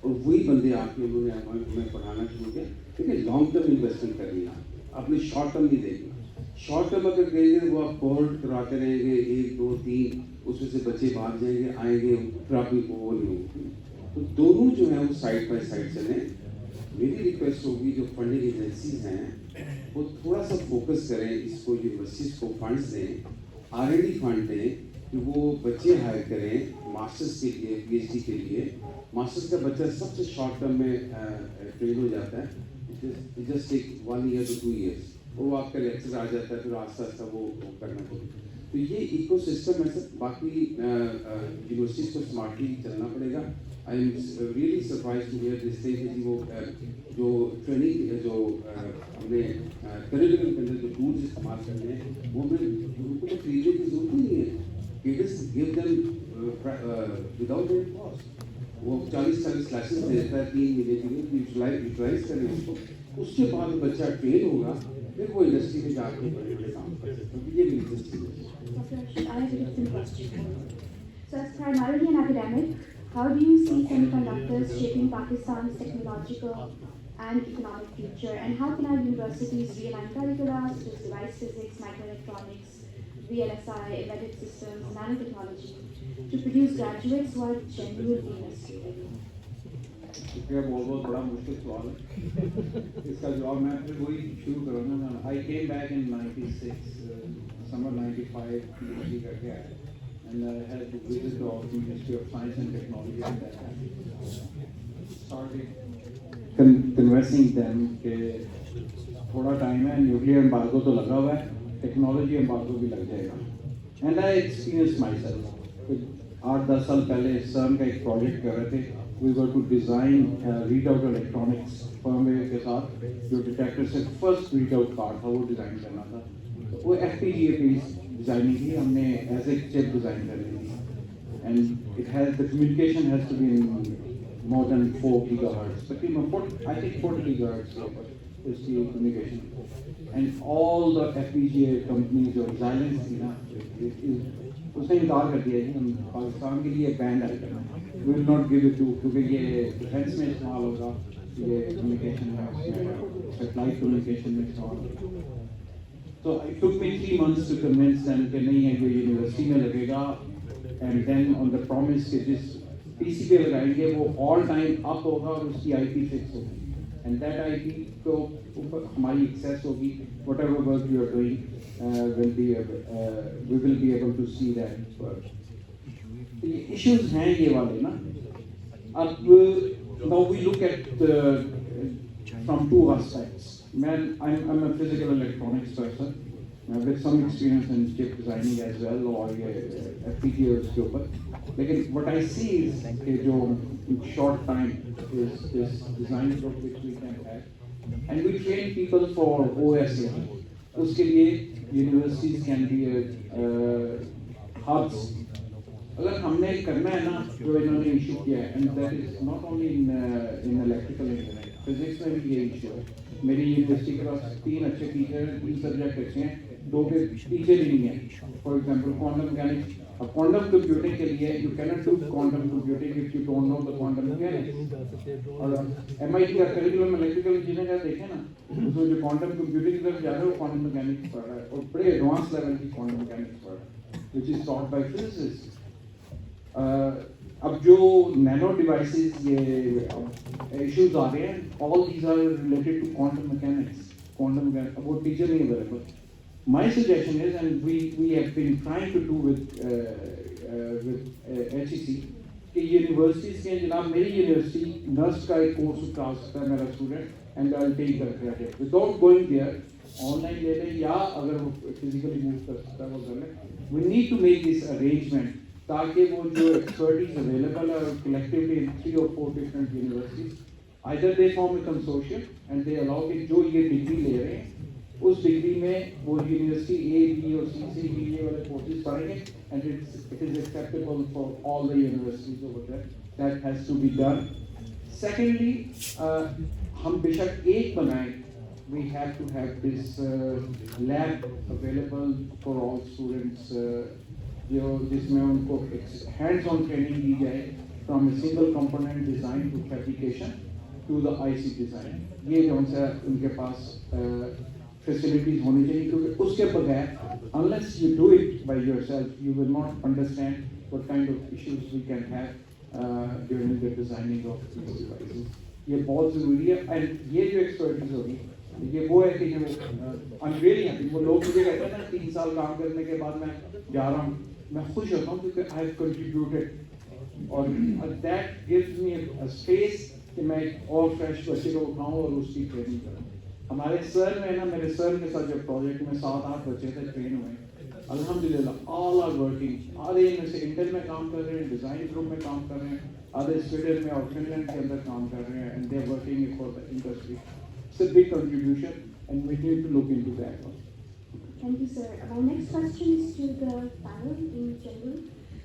और वही बंदे आके उन्होंने हमें पढ़ाना शुरू किया। ठीक है, लॉन्ग टर्म इन्वेस्टमेंट करनी है, आपने शॉर्ट टर्म नहीं देखना। शॉर्ट टर्म अगर करेंगे वो आप कोहॉर्ट कराते रहेंगे 1, 2, 3, उसमें से बच्चे भाग जाएंगे, आएंगे, फिर आप वो नहीं होगी। तो दोनों जो है वो साइड बाय साइड चलें। मेरी रिक्वेस्ट होगी जो फंडिंग एजेंसीज हैं वो थोड़ा सा फोकस करें, इसको यूनिवर्सिटीज़ को फंड्स दें, R&D फंड दें कि वो बच्चे हायर करें मास्टर्स के लिए, PhD के लिए। मास्टर्स का बच्चा सबसे शॉर्ट टर्म में ट्रेन हो जाता है, just take 1 year to 2 years, वो आपका लेक्चर आ जाता है, फिर आस्ता आस्ता वो करना पड़ेगा। तो ये इकोसिस्टम है सर। बाकी यूनिवर्सिटीज़ को स्मार्टली चलना पड़ेगा। I am really surprise to hear this thing कि वो जो ट्रेनिंग जो हमने करिकुलम के अंदर जो टूल्स इस्तेमाल करने हैं वो उनको तो खरीदने की जरूरत ही नहीं है। It is give them without any cost. वो 40-40 क्लासेस देता है 3 महीने के लिए, यूटिलाइज करें उसको, उसके बाद बच्चा ट्रेन होगा, फिर वो इंडस्ट्री में जाकर बड़े बड़े काम कर सकते हैं। ये मेरी इंडस्ट्री है। Dr. Rashid, I have a different question. So, as primarily an academic, how do you see semiconductors shaping Pakistan's technological and economic future, and how can our universities realign curricula such as device physics, microelectronics, VLSI, embedded systems, nanotechnology to produce graduates who are genuinely industry ready? शुक्रिया, बहुत बहुत बड़ा मुश्किल सवाल है। इसका जवाब मैं फिर वही शुरू करूँगा। I came back in 96, summer 95 PhD करके आया, and I had to visit the Ministry of Science and Technology at that time. Started convincing them कि थोड़ा टाइम है, न्यूक्लियर एम्बार्गो तो लगा हुआ है, टेक्नोलॉजी एम्बार्गो भी लग जाएगा। And I experience my self 8-10 साल पहले CERN का एक प्रोजेक्ट कर रहे थे। We were to design read out electronics firmware के साथ, जो डिटेक्टर से फर्स्ट रीड आउट कार्ड था वो डिज़ाइन करना था। तो वो FPGA बेस्ड डिज़ाइनिंग थी, हमने एज ए चिप डिज़ाइन कर ली थी। And it has the communication has to be in more than 4 gigahertz, but I think 40 gigahertz is the communication. And all the FPGA companies और Xilinx थी ना, उसने इनकार कर दिया कि हम पाकिस्तान के लिए बैंड आइटम है, we will not give it to, क्योंकि ये डिफेंस में इस्तेमाल होगा, ये कम्युनिकेशन में, सैटेलाइट कम्युनिकेशन में इस्तेमाल होगा। So it took me 3 months to convince them कि नहीं है, जो यूनिवर्सिटी में लगेगा, and then on the promise कि जिस PC पे लगाएंगे वो ऑल टाइम अप होगा और उसकी IP फिक्स होगी, एंड दैट IP को ऊपर हमारी एक्सेस होगी, whatever work you are doing we will be able to see that work. तो ये issues हैं ये वाले ना। अब now we look at from 2 aspects. I'm a physical electronics person with some experience in chip designing as well, और ये FPGA के ऊपर। लेकिन what I see is कि जो short time is this design group which we can have, and we train people for OSA. उसके लिए universities can be hubs. अगर हमने करना है ना, जो इन्होंने इशू किया है, and that is not only in electrical engineering, physics में भी ये इशू है। मेरी यूनिवर्सिटी के पास 3 अच्छे टीचर, 3 सब्जेक्ट अच्छे हैं, 2 के टीचर ही नहीं है। फॉर एग्जाम्पल क्वांटम मैकेनिक्स, अब क्वांटम कंप्यूटिंग के लिए you cannot do quantum computing if you don't know the quantum mechanics. और MIT का करिकुलम इलेक्ट्रिकल इंजीनियर का देखें ना, उसमें जो क्वांटम कंप्यूटिंग की तरफ जा रहा है वो क्वांटम मैकेनिक्स पढ़ रहा है, और बड़े एडवांस लेवल की क्वांटम मैकेनिक्स पढ़ रहा है, which is taught by physicist. अब जो नैनो डिवाइसेस ये इश्यूज आ रहे हैं, all these are related to quantum mechanics, वो टीचर नहीं available. My suggestion is, and we have been trying to do with HEC, कि यूनिवर्सिटीज़ के जनाब, मेरी यूनिवर्सिटी नर्स का एक कोर्स उठा सकता है मेरा student, and I will take the credit without going there, online ले ले, या अगर वो फिजिकली मूव कर सकता है वो कर ले। We need to make this arrangement ताकि वो जो एक्सपर्टीज अवेलेबल है collectively in 3 or 4 different universities, either they form a consortium and they allow कि जो ये डिग्री ले रहे हैं उस डिग्री में वो यूनिवर्सिटी A, B और C से BA वाले कोर्सेज पढ़ेंगे, and it is acceptable for all the universities over there. That has to be done. Secondly, हम बेशक एक बनाएं, we have to have this lab available for all students, जो जिसमें उनको हैंड्स ऑन ट्रेनिंग दी जाए from a single component design to fabrication to the IC design. ये जो सा उनके पास फैसिलिटीज होनी चाहिए, क्योंकि उसके बगैर unless you do it by yourself you will not understand what kind of issues we can have during the designing of these devices. ये बहुत ज़रूरी है, and ये जो एक्सपर्टीज होगी ये वो है कि I'm really happy, वो लोग मुझे कहते हैं ना 3 साल काम करने के बाद मैं जा रहा हूँ, मैं खुश होता हूँ क्योंकि I have contributed, और that gives me a space कि मैं और फ्रेश बच्चे को उठाऊँ और उसकी ट्रेनिंग करूँ। हमारे सर में ना, मेरे सर के साथ जब प्रोजेक्ट में 7-8 बच्चे थे ट्रेन हुए, अल्हम्दुलिल्लाह ऑल आर वर्किंग। आधे इनमें से इंटेल में काम कर रहे हैं, डिज़ाइन ग्रुप में काम कर रहे हैं, आधे स्वीडन में और फिनलैंड के अंदर काम कर रहे हैं, and they are working for the industry. It's a big contribution and we need to look into that. Thank you, sir. My next question is to the panel in general.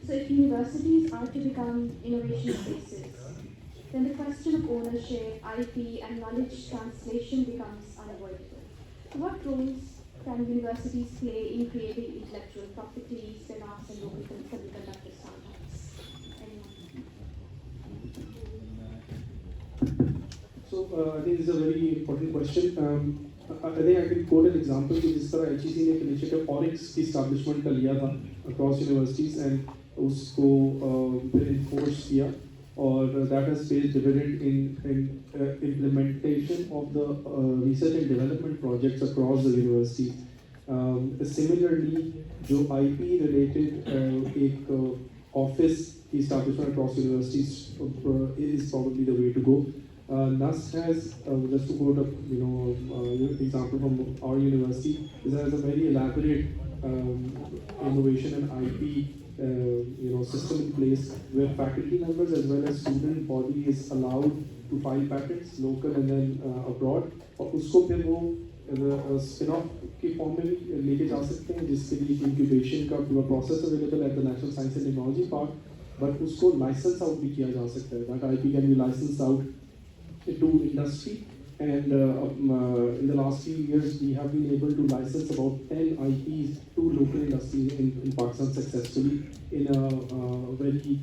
So, if universities are to become innovation spaces, then the question of ownership, IP, and knowledge translation becomes unavoidable. So what roles can universities play in creating intellectual property, spin-offs, and local semiconductor startups? Anyone? So I think this is a very important question. I think I can quote an example कि जिस तरह HEC ने एक initiative ORIX की establishment का लिया था across universities and उसको फिर enforce किया और that has paid dividend in implementation of the research and development projects across the university. Similarly, जो IP related एक office की establishment across universities is probably the way to go. NUST has, just to quote a example from our university, it has a very elaborate innovation and IP system in place where faculty members as well as student body is allowed to file patents local and then abroad और उसको फिर वो spin-off की form में भी लेके जा सकते हैं जिसके लिए incubation का पूरा process available at the National Science and Technology Park, but उसको license out भी किया जा सकता है. That IP can be licensed out to industry, and in the last few years we have been able to license about 10 IPs to local industries in Pakistan successfully in a very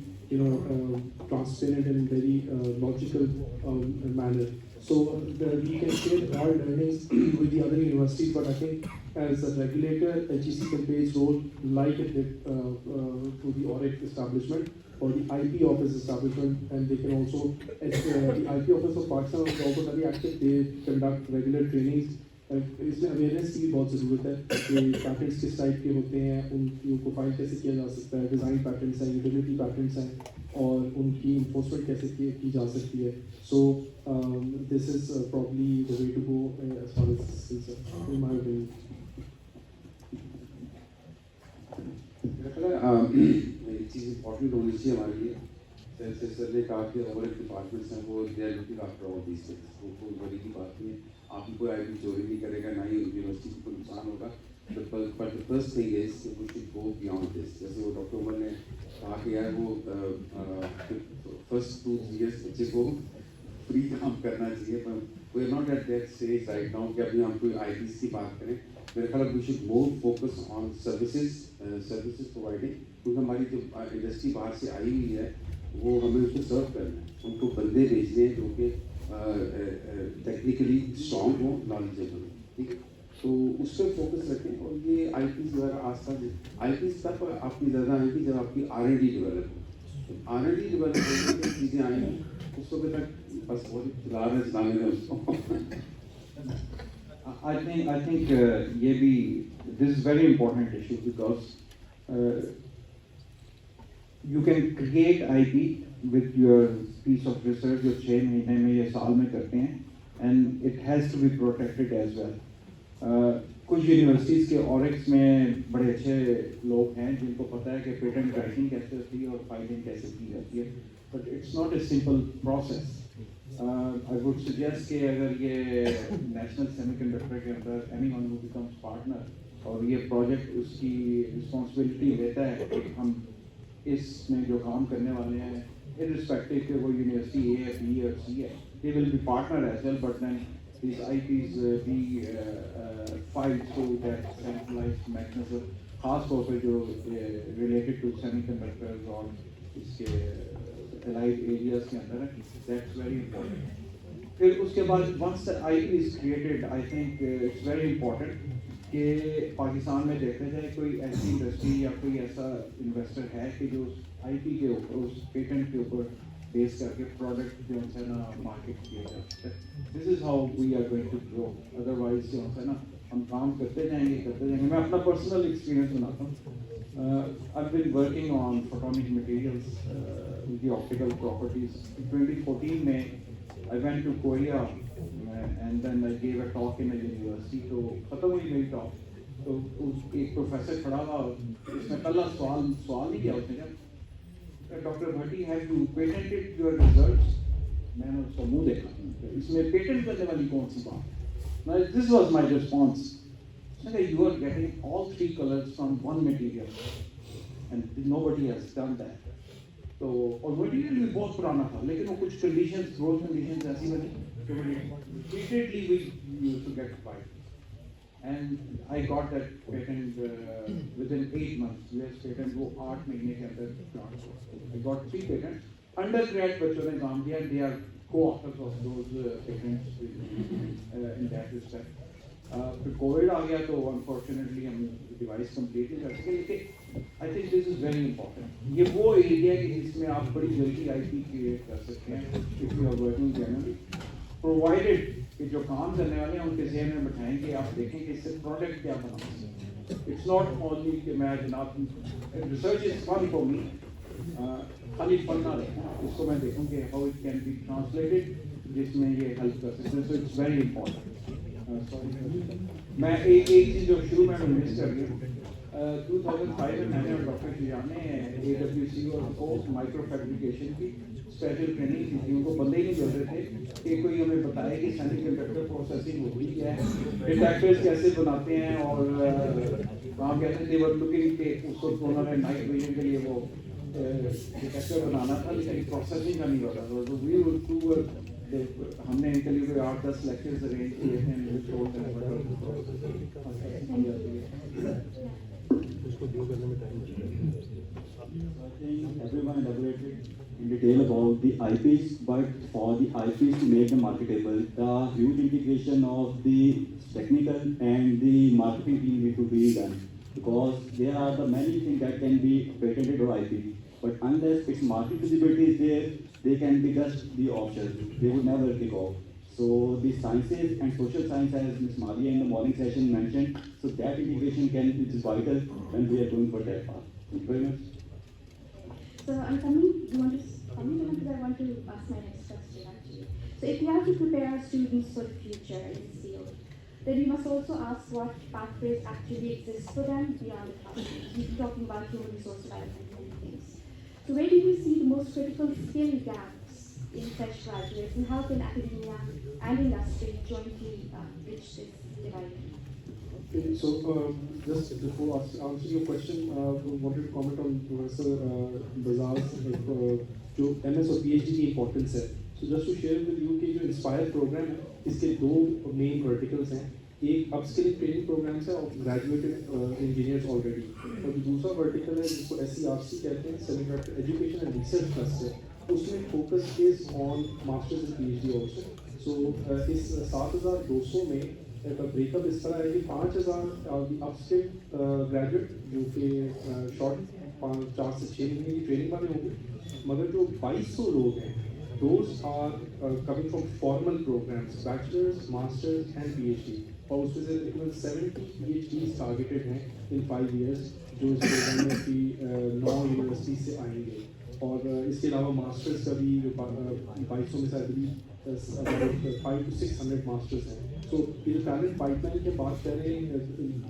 transparent and very logical manner. So we can share our learnings with the other universities, but I think as a regulator, HEC can play its role like it did to the ORIC establishment or the IP office establishment, and they can also, the IP office of Pakistan is also very active. They conduct regular trainings. इसमें awareness की बहुत ज़रूरत है कि patterns किस type के होते हैं, उनको फाइल कैसे किया जा सकता है, डिज़ाइन पैटर्न्स हैं, यूटिलिटी पैटर्न्स हैं और उनकी इन्फोर्समेंट कैसे की जा सकती है. So this is probably the way to go as far as this is in my opinion. एक चीज़ इम्पोर्टेंट होनी चाहिए हमारे लिए. जैसे सर ने कहा कि और डिपार्टमेंट्स हैं वो they are looking after all these things. वो कोई बड़ी की बात नहीं है. आपकी कोई आईपी चोरी नहीं करेगा, ना ही यूनिवर्सिटी को कोई नुकसान होगा. But the first thing is we should go beyond this. जैसे वो डॉक्टर उमर ने कहा कि यार वो फर्स्ट 2 years बच्चे को फ्री काम करना चाहिए, पर we are not at that stage right now कि अभी हम कोई आईपीज की बात करें. मेरे ख्याल we should more focus on services providing, क्योंकि हमारी जो इंडस्ट्री बाहर से आई हुई है वो हमें उसको सर्व करना है. उनको बंदे भेजने हैं जो कि टेक्निकली स्ट्रॉन्ग हो, नॉलेजेबल हो. ठीक है, तो उस पर फोकस रखें. और ये आईपी द्वारा आसपास आईपी तब आपकी ज़्यादा आएगी जब आपकी R&D डेवलप हो. R&D डेवलप होने की चीज़ें आएंगी उस वक्त तक बस बहुत चला रहे चलाने में उसको. I think this is very important issue because you can create IP with your piece of research जो 6 महीने में या साल में करते हैं, and it has to be protected as well. कुछ यूनिवर्सिटीज़ के ऑरिक्स में बड़े अच्छे लोग हैं जिनको पता है कि पेटेंट राइटिंग कैसे होती है और फाइलिंग कैसे की जाती है, but it's not a simple process. I would suggest कि अगर ये नेशनल सेमीकंडक्टर के अंदर anyone who becomes partner और ये प्रोजेक्ट उसकी रिस्पॉन्सिबिलिटी लेता है कि हम इसमें जो काम करने वाले हैं irrespective कि वो यूनिवर्सिटी A है, B और C है, they will be partner as well, but then these IPs be filed through that centralized mechanism, खास तौर पे जो related to semiconductors और इसके allied areas के अंदर है. That's very important. फिर उसके बाद once the IP is created, I think it's very important कि पाकिस्तान में देखा जाए कोई ऐसी इंडस्ट्री या कोई ऐसा इन्वेस्टर है कि जो उस IP के ऊपर, उस पेटेंट के ऊपर बेस करके प्रोडक्ट जो है ना मार्केट किया जा सकता है. This is how we are going to grow. Otherwise जो है ना हम काम करते जाएंगे. मैं अपना पर्सनल एक्सपीरियंस बनाता हूँ. I have been working on photonic materials with the optical properties. 2014 में I went to Korea and then I gave a talk in a university. तो ख़त्म हुई मेरी talk, तो एक प्रोफेसर खड़ा हुआ, इसने पहला सवाल नहीं किया उसने, doctor Bhatti have you patented your results. मैंने उसका मुंह देखा, इसमें पेटेंट करने वाली कौन सी बात. This was my response. You are getting all 3 colors from one material and nobody has done that. तो और मटेरियल भी बहुत पुराना था, लेकिन वो कुछ कंडीशंस, ग्रोथ कंडीशंस ऐसी बनी कि repeatedly we used to get fired. And I got that patent within 8 months. US patent वो 8 महीने के अंदर grant हुआ. I got 3 patents. Undergrad बच्चों ने काम किया. They are co-authors of those patents in that respect. फिर कोविड आ गया तो अनफॉर्चुनेटली हम डिवाइस कंप्लीट नहीं कर सके, लेकिन I think this is very important. ये वो एरिया है कि जिसमें आप बड़ी जल्दी आईपी क्रिएट कर सकते हैं if you are working generally, provided कि जो काम करने वाले हैं उनके जहन में बैठाएं कि आप देखें कि इससे प्रोडक्ट क्या बना सकते हैं. इट्स नॉट ओनली कि मैं जनाब research is fun for me, खाली फन ना रहे, इसको मैं देखूँ कि how it can be translated जिसमें ये हेल्प कर सकते हैं. So it's very important. मैं एक चीज़ जो शुरू में मिस कर गया, 2005 में मैंने और डॉक्टर शिजान ने AWC और पोस्ट माइक्रो फैब्रिकेशन की स्पेशल ट्रेनिंग की थी. उनको बंदे ही नहीं मिल रहे थे कि कोई हमें बताए कि सेमीकंडक्टर प्रोसेसिंग होती क्या है, डिटेक्टर्स कैसे बनाते हैं, और वहाँ कहते थे वर लुकिंग के उसको उन्होंने नाइट विजन के लिए वो डिटेक्टर बनाना था, लेकिन प्रोसेसिंग का नहीं पता था. तो वी वुड डू हमने इनके लिए 8-10 लेक्चर्स अरेंज किए थे. I think everyone elaborated in detail about the IPs, but for the IPs to make them marketable, the huge integration of the technical and the marketing team need to be done, because there are the many things that can be patented or IP, but unless its market visibility is there, they can be just the options. They would never kick off. So the sciences and social science, as Ms. Maria in the morning session mentioned, so that integration is vital when we are going for that path. Thank you very much. So I'm coming, you want to comment on, because I want to ask my next question actually. So if we have to prepare our students for the future in this field, then we must also ask what pathways actually exist for them beyond the classroom. We've been talking about human resource development and things. So where do you see the most critical skill gaps in fresh graduates, and how can academia and industry jointly bridge this divide? Okay, so just before answering your question, wanted to comment on Professor Bazar's जो MS और PhD की importance है. So just to share with you कि जो Inspire program है, इसके 2 main verticals हैं. एक upskilling training programs है of graduated engineers already, और जो दूसरा vertical है जिसको SERC कहते हैं, Semiconductor Education and Research Trust है, उसमें focus is on masters and PhD also. So इस 7,200 में का ब्रेकअप इस तरह है कि 5,000 अपस्किल्ड ग्रेजुएट जो कि शॉर्ट 4 से 6 महीने की ट्रेनिंग वाले होंगे, मगर जो 2,200 लोग हैं, those are coming from formal programs, bachelors, masters and PhD, और उसमें से तकरीबन 70 PhDs टारगेटेड हैं इन 5 years जो इस प्रोग्राम में की 9 यूनिवर्सिटी से आएंगे. और इसके अलावा मास्टर्स का भी 2,200 में से अभी 500 to 600 मास्टर्स हैं. तो ये जो टैलेंट पाइपलाइन की बात कर रहे हैं,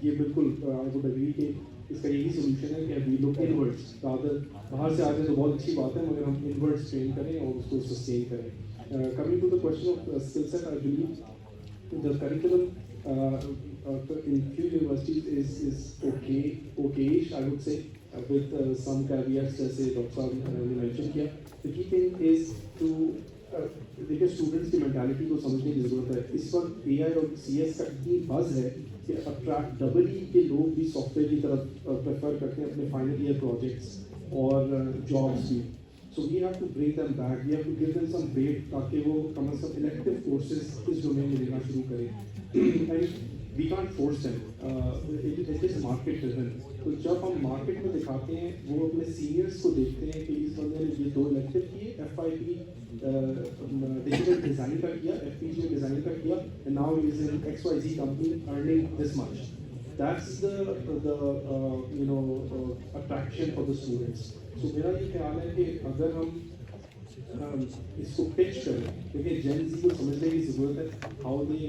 ये बिल्कुल आई वुड एग्री कि इसका यही सोल्यूशन है कि वी लुक इनवर्ड्स, रादर बाहर से आते तो बहुत अच्छी बात है, मगर हम इनवर्ड्स ट्रेन करें और उसको सस्टेन करें. Coming to the question of skill set, I believe the curriculum in few universities is okay-ish, I would say, with some caveats जैसे डॉक्टर साहब ने मेंशन किया. The key thing is to देखिए students की mentality को समझने की ज़रूरत है. इस वक्त AI और CS का इतनी बज़ है कि अट्रैक्ट डबली के लोग भी सॉफ्टवेयर की तरफ प्रेफर करते हैं अपने फाइनल ईयर प्रोजेक्ट्स और जॉब्स भी. So we have to bring them back. We have to give them some bait ताकि वो कम से कम elective courses इस डोमेन में लेना शुरू करें. And we can't force them. It is market driven. तो जब हम मार्केट में दिखाते हैं, वो अपने सीनियर्स को देखते हैं कि इस बंदे ने ये 2 इलेक्टिव किए, FIP डिजिटल डिज़ाइन का किया, FPGA डिज़ाइन का किया, and now he is in XYZ company earning this much. That's the attraction for the students. So मेरा ये ख्याल है कि अगर हम इसको पिच करें, क्योंकि जेन ज़ी को समझने की ज़रूरत है, how they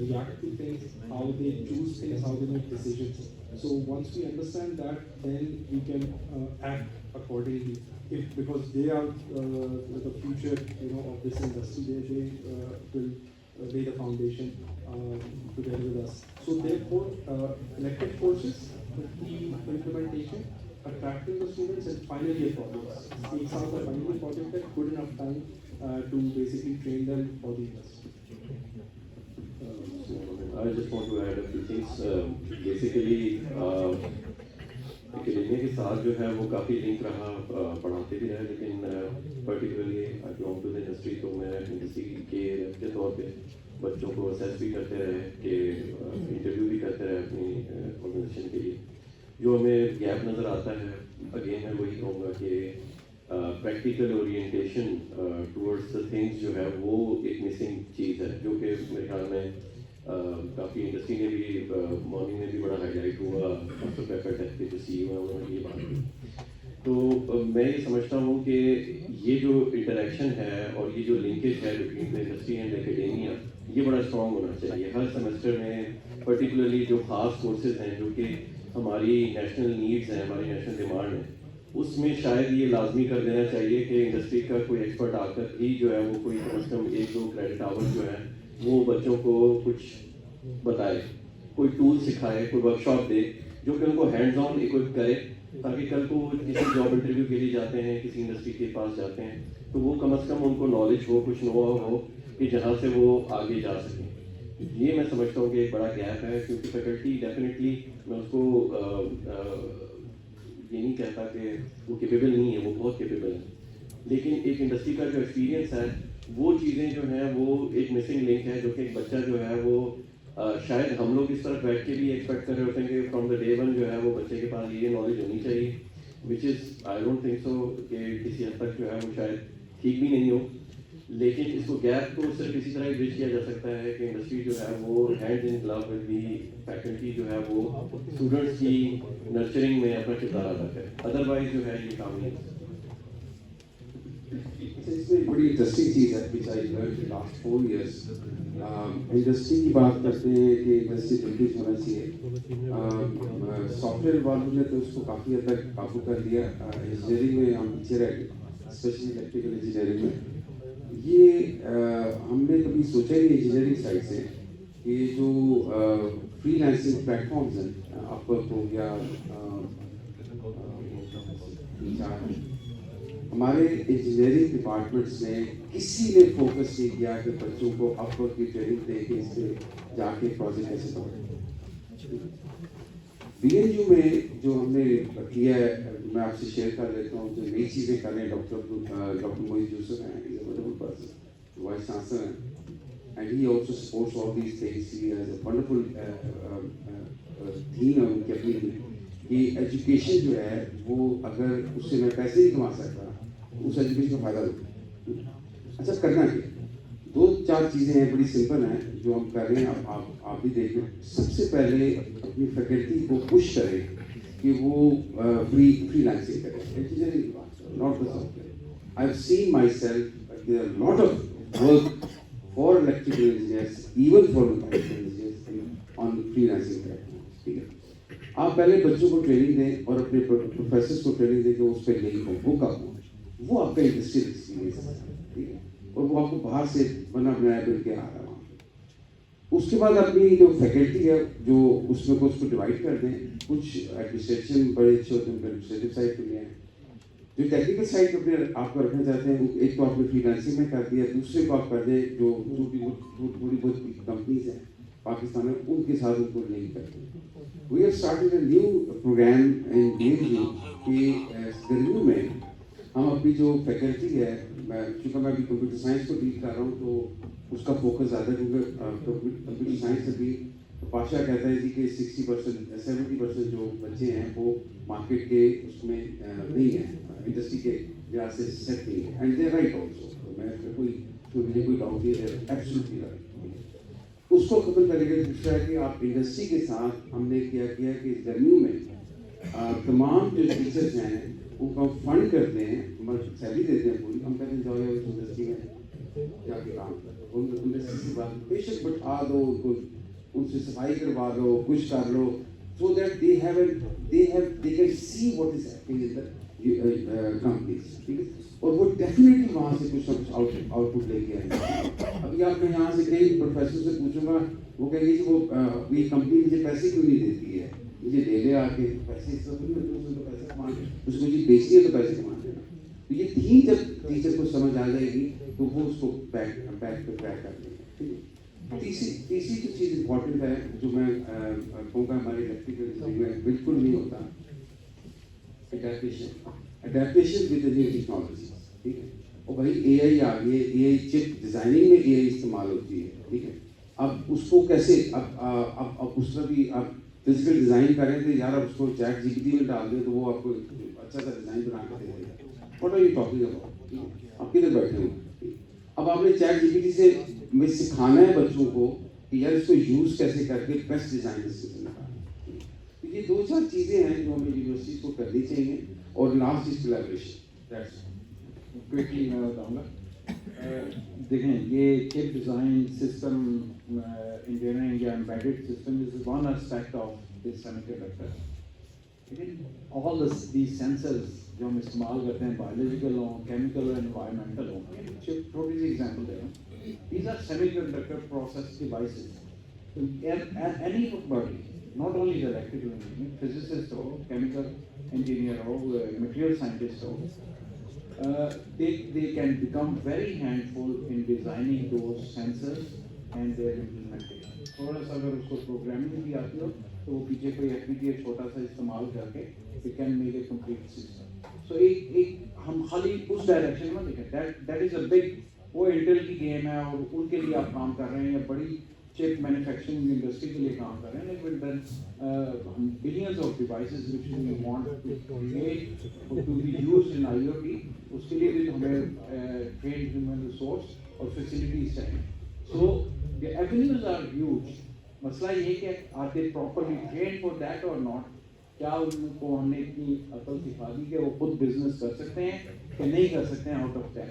react to things, how they choose things, how they make decisions. So once we understand that, then we can act accordingly. Because they are the future, of this industry. They will lay the foundation together with us. So therefore, elective courses, the implementation, attracting the students and final year projects. एक साल का final year project है, good enough time to basically train them for the industry. I just want to add a few things. Basically, academia के साथ जो है वो काफ़ी लिंक रहा, पढ़ाते भी रहे, लेकिन particularly I belong to the industry, तो मैं इंडस्ट्री के के तौर पे बच्चों को असेस भी करते रहे, कि इंटरव्यू भी करते रहे अपनी ऑर्गेनाइजेशन के लिए। जो हमें गैप नज़र आता है, अगेन मैं वही कहूँगा कि practical orientation towards the things जो है वो एक मिसिंग चीज़ है, जो कि मेरे ख्याल में काफ़ी इंडस्ट्री ने भी मॉर्निंग में भी बड़ा हाईलाइट हुआ, आफ्टर पेपर टेक के जो CEO हैं उन्होंने ये बात की। तो मैं ये समझता हूँ कि ये जो इंटरेक्शन है और ये जो लिंकेज है between the industry and academia, ये बड़ा स्ट्रॉन्ग होना चाहिए। हर सेमेस्टर में पर्टिकुलरली जो खास कोर्सेज हैं जो कि हमारी नेशनल नीड्स हैं, हमारी नेशनल डिमांड है, उसमें शायद ये लाजमी कर देना चाहिए कि इंडस्ट्री का कोई एक्सपर्ट आकर ही जो है वो कोई कम से कम 1-2 क्रेडिट आवर्स जो है वो बच्चों को कुछ बताए, कोई टूल सिखाए, कोई वर्कशॉप दे, जो कि उनको हैंड्स ऑन इक्विप करे, ताकि कल को किसी जॉब इंटरव्यू के लिए जाते हैं, किसी इंडस्ट्री के पास जाते हैं, तो वो कम से कम उनको नॉलेज हो, कुछ नो हो कि जहाँ से वो आगे जा सकें। ये मैं समझता हूँ कि एक बड़ा गैप है, क्योंकि फैकल्टी डेफिनेटली, मैं उसको ये नहीं कहता कि वो कैपेबल नहीं है, वो बहुत कैपेबल है, लेकिन एक इंडस्ट्री का जो एक्सपीरियंस है, वो चीज़ें जो हैं वो एक मिसिंग लिंक है, जो कि एक बच्चा जो है वो शायद हम लोग इस तरफ बैठ के भी एक्सपेक्ट कर रहे होते हैं कि फ्रॉम द डे वन जो है वो बच्चे के पास ये नॉलेज होनी चाहिए, which is I don't think so कि किसी हद तक जो है वो शायद ठीक भी नहीं हो। लेकिन इसको गैप को सिर्फ इसी तरह ब्रिज किया जा सकता है कि इंडस्ट्री जो है वो hand in glove with the faculty जो है वो स्टूडेंट्स की नर्चरिंग में अपना किरदार अदा करे, अदरवाइज जो है ये काम नहीं है। इसमें बड़ी इंटरेस्टिंग चीज़ है which I learn last 4 years। Industry की बात करते हैं कि इंडस्ट्री लिंकेज होना चाहिए। सॉफ्टवेयर वालों ने तो उसको काफ़ी हद तक काबू कर लिया, इंजीनियरिंग में हम पीछे रह गए, स्पेशली इलेक्ट्रिकल इंजीनियरिंग में। ये हमने कभी सोचा ही नहीं इंजीनियरिंग साइड से कि जो फ्रीलांसिंग प्लेटफॉर्म्स हैं, अपवर्क हो गया, हमारे इंजीनियरिंग डिपार्टमेंट्स में किसी ने फोकस नहीं किया कि बच्चों को अपवर्क की ट्रेनिंग दे के इससे जाके प्रोजेक्ट कैसे करें। BNU में जो हमने किया है, मैं आपसे शेयर कर लेता हूँ, जो नई चीज़ें कर रहे हैं। डॉक्टर मोहित यूसुफ हैं, is a wonderful person, vice chancellor हैं, and he also supports all these things. He has a wonderful theme है उनकी अपनी कि एजुकेशन जो है वो अगर उससे मैं पैसे नहीं कमा सकता, उस एजुकेशन का फायदा लो। अच्छा, करना क्या? 2-4 चीज़ें हैं, बड़ी सिंपल हैं जो हम कर रहे हैं, आप भी देखें। सबसे पहले अपनी फैकल्टी को पुश करें कि वो फ्रीलांसिंग करें, इंजीनियरिंग की बात, not the software. I have seen myself there are lot of work for electrical engineers, even for mechanical engineers on freelancing platform. ठीक है, आप पहले बच्चों को ट्रेनिंग दें और अपने प्रोफेसर्स को ट्रेनिंग दें कि उस पर नहीं हो, वो कब हो, वो आपका इंडस्ट्रियल एक्सपीरियंस है। ठीक है, और वो आपको बाहर से बना बनाया बन के आ रहा है। उसके बाद अपनी जो फैकल्टी है, जो उसमें को उसको डिवाइड कर दें। कुछ एडमिनिस्ट्रेशन बड़े अच्छे होते हैं, एडमिनिस्ट्रेटिव साइड पे हैं, जो टेक्निकल साइड पे अपने आपको रखना चाहते हैं। एक तो आपने फ्रीलांसिंग में कर दिया, दूसरे को आप कर दें जो थोड़ी बहुत कंपनीज हैं पाकिस्तान में, उनके साथ उनको लिंक करते हैं। We have started a new program in BNU कि गर्मियों में हम अपनी जो फैकल्टी है, चूँकि मैं अभी कंप्यूटर साइंस को डील कर रहा हूँ तो उसका फोकस ज़्यादा, क्योंकि कंप्यूटर साइंस अभी पाशा कहता है जी कि 60% 70% जो बच्चे हैं वो मार्केट के उसमें नहीं है, इंडस्ट्री के लिहाज से सेट नहीं है, एंड दे राइट ऑल्सो। तो मैं मुझे कोई डाउट नहीं है, एब्सोल्युटली राइट। उसको खत्म करेंगे। दूसरा है कि आप इंडस्ट्री के साथ हमने क्या किया कि गर्मियों में तमाम जो टीचर्स हैं उनको हम फंड करते हैं, सैलरी देते हैं पूरी, हम कहते हैं जाओ यार इंडस्ट्री में जाके काम करो, इंडस्ट्री की बात बेशक बैठा दो उनको, उनसे सफाई करवा दो, कुछ कर लो, so that they can see what is happening in the companies। ठीक है, और वो डेफिनेटली वहाँ से कुछ ना कुछ आउटपुट लेके आएंगे। अभी आप यहाँ से कई प्रोफेसर से पूछूंगा, वो कहेंगे कि वो ये कंपनी मुझे पैसे क्यों नहीं देती है, मुझे ले ले आके पैसे इस तरह नहीं, उसमें तो पैसे कमा उसको मुझे बेचनी है तो पैसे कमा देना। तो ये थीम जब टीचर को समझ आ जाएगी तो वो उसको बैक पे ट्रैक कर देंगे, ठीक है। तीसरी जो चीज़ इम्पोर्टेंट है जो मैं कहूँगा हमारे इलेक्ट्रिकल डिजाइन में बिल्कुल नहीं होता, adaptation with the new technology, ठीक है। और भाई एआई आ गई है, एआई चिप डिजाइनिंग में एआई इस्तेमाल होती है, ठीक है। अब उसको कैसे अब उस तरह भी आप फिजिकल डिजाइन करें तो यार अब उसको चैट जीपीटी में डाल दें तो वो आपको अच्छा सा डिजाइन बना के दे देगा। What are you talking about, आप किधर बैठे हो? अब आपने चैट जीपीटी से में सिखाना है बच्चों को कि यार इसको यूज कैसे करके बेस्ट डिजाइन इससे निकालें। तो ये 2-4 चीजें हैं जो हमें यूनिवर्सिटी को करनी चाहिए। और last is collaboration, that's quickly मैं बताऊंगा। देखें, ये चिप डिज़ाइन सिस्टम इंजीनियरिंग या embedded system is one aspect of this semiconductor. All these sensors जो हम इस्तेमाल करते हैं, बायोलॉजिकल हो, केमिकल हो, एनवायरमेंटल हो, चिप छोटी सी एग्जांपल दे रहा हूँ, these are semiconductor process devices. Anybody, not only electrical engineer, physicist हो, केमिकल इंजीनियर हो, मटेरियल साइंटिस्ट हो, they can become very handful in designing those sensors and their implementation. थोड़ा सा अगर उसको प्रोग्रामिंग भी आती हो तो वो पीछे कोई FPGA छोटा सा इस्तेमाल करके it can make a complete system. So एक हम खाली उस डायरेक्शन में देखें, that is a big, वो इंटेल की गेम है और उनके लिए आप काम कर रहे हैं या बड़ी चिप मैन्युफैक्चरिंग इंडस्ट्री के लिए काम कर रहे हैं, लेकिन then billions of devices which we want to make to be used in IoT, उसके लिए भी हमें trained human resource और facilities चाहिए. So the avenues are huge. मसला ये कि are they properly trained for that or not? क्या उनको हमने इतनी अकल सिखा दी कि वो खुद बिजनेस कर सकते हैं कि नहीं कर सकते हैं out of that?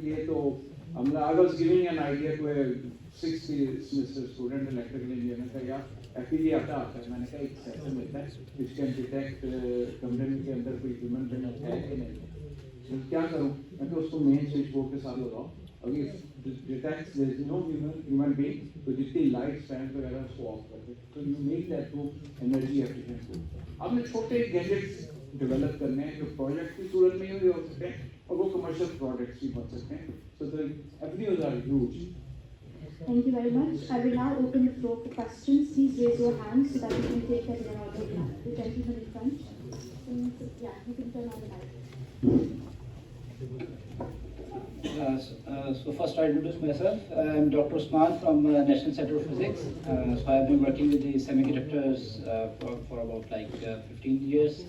ये तो I was giving an idea to a 6th semester student electrical engineer का या FPGA आता है, मैंने कहा एक सेंसर मिलता है which can detect कमरे के अंदर कोई ह्यूमन बीइंग है कि नहीं, तो क्या करूँ मैं तो उसको मेन स्विच बोर्ड के साथ लगाओ, अगर detects there is no human being तो जितनी लाइट्स फैन वगैरह उसको ऑफ कर दे, तो you make that to energy efficient. आपने छोटे गैजेट्स डेवलप करने हैं जो प्रोजेक्ट की सूरत में भी हो सकते हैं और वो कमर्शियल प्रोडक्ट्स भी बन सकते हैं। So the avenues are huge. Thank you very much. I will now open the floor for questions. Please raise your hand so that we can take them in order. The gentleman in front. Yeah, you can turn on the light. So first I introduce myself. I'm Dr. Usman from National Center of Physics. So I've been working with the semiconductors for about 15 years.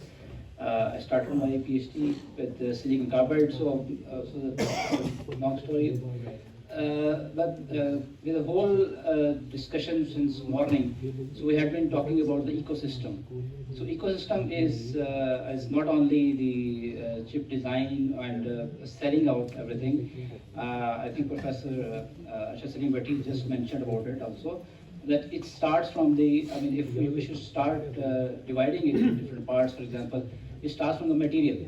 I started my PhD with silicon carbide, so that's a long story. But with the whole discussion since morning, so we had been talking about the ecosystem. So ecosystem is not only the chip design and selling out everything. I think Professor Arshad Salim Bhatti just mentioned about it also, that it starts from the, I mean, if we should start dividing it in different parts, for example, it starts from the material.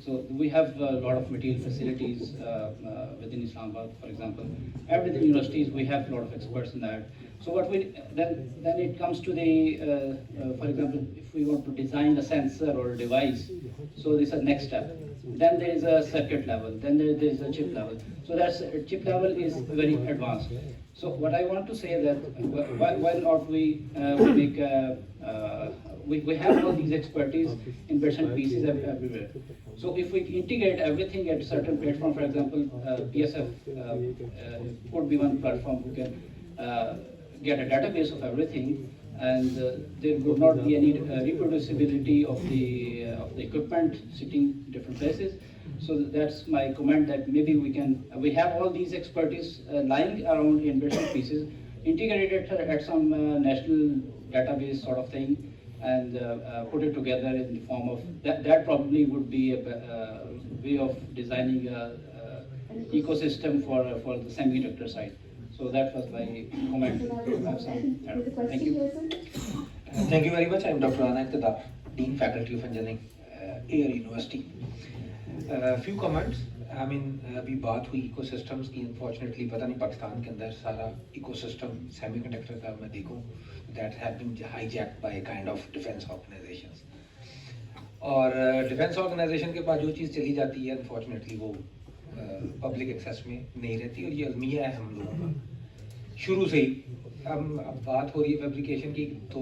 So we have a lot of material facilities within Islamabad, for example. And within universities, we have a lot of experts in that. So what we then it comes to the, for example, if we want to design a sensor or a device, so this is the next step. Then there is a circuit level. Then there is a chip level. So that's chip level is very advanced. So what I want to say that why not we make we have all these expertise in bits and pieces everywhere. So if we integrate everything at a certain platform, for example, PSF could be one platform who can get a database of everything, and there would not be any reproducibility of the equipment sitting in different places. So that's my comment, that maybe we have all these expertise lying around in bits and pieces, integrated at some national database sort of thing, and put it together in the form of that probably would be a way of designing a ecosystem for the semiconductor side. So that was my comment. Thank you. Thank you very much. I am Dr. Anayak Tadar, Dean Faculty of Engineering, Air University. Few comments. I mean अभी बात हुई ecosystems की, unfortunately पता नहीं पाकिस्तान के अंदर सारा ecosystem semiconductor का मैं देखूं that have been hijacked by kind of defence organizations. और डिफेंस ऑर्गेनाइजेशन के पास जो चीज़ चली जाती है अनफॉर्चुनेटली वो पब्लिक एक्सेस में नहीं रहती, और ये अलमिया है हम लोगों का शुरू से ही। अब बात हो रही है फैब्रिकेशन की, तो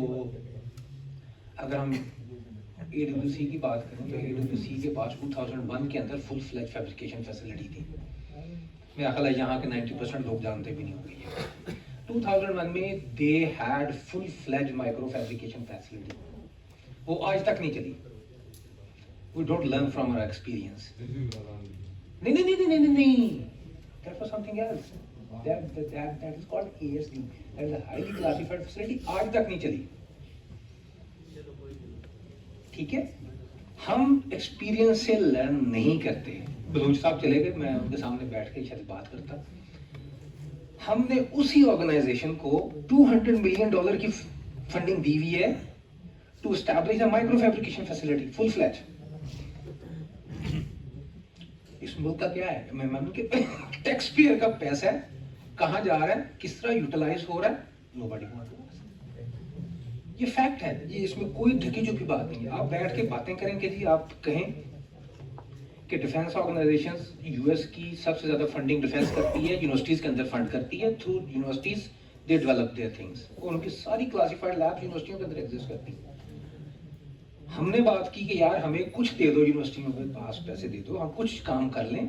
अगर हम AWC की बात करें तो AWC के पास 2001 के अंदर फुल फ्लैज फैब्रिकेशन फैसिलिटी थी। मेरा ख्याल है यहाँ के 90% लोग जानते भी नहीं होंगे। 2001 में they had full fledge micro fabrication facility, वो आज तक नहीं चली। We don't learn from our experience. नहीं, that was something else. That is called ASD. That is a highly classified facility. आज तक नहीं चली। ठीक है, हम एक्सपीरियंस से लर्न नहीं करते। बलूच साहब चले गए, मैं उनके सामने बैठ के शायद बात करता। हमने उसी ऑर्गेनाइजेशन को $200 मिलियन की फंडिंग दी हुई है to establish a micro fabrication facility full fledge. इस मुल्क का क्या है, मैं उनके टैक्स पेयर का पैसा है, कहाँ जा रहा है, किस तरह यूटिलाइज हो रहा है, नोबडी नोस। ये फैक्ट है, ये इसमें कोई ढकी छुपी बात नहीं है। आप बैठ के बातें करें कि जी आप कहें कि डिफेंस ऑर्गेनाइजेशंस यूएस की सबसे ज्यादा फंडिंग डिफेंस करती है, यूनिवर्सिटीज के अंदर फंड करती है, through universities they develop their things, और उनकी सारी क्लासिफाइड लैब्स यूनिवर्सिटियों के अंदर एग्जिस्ट करती है। हमने बात की कि यार हमें कुछ दे दो, यूनिवर्सिटियों के पास पैसे दे दो, हम कुछ काम कर लें।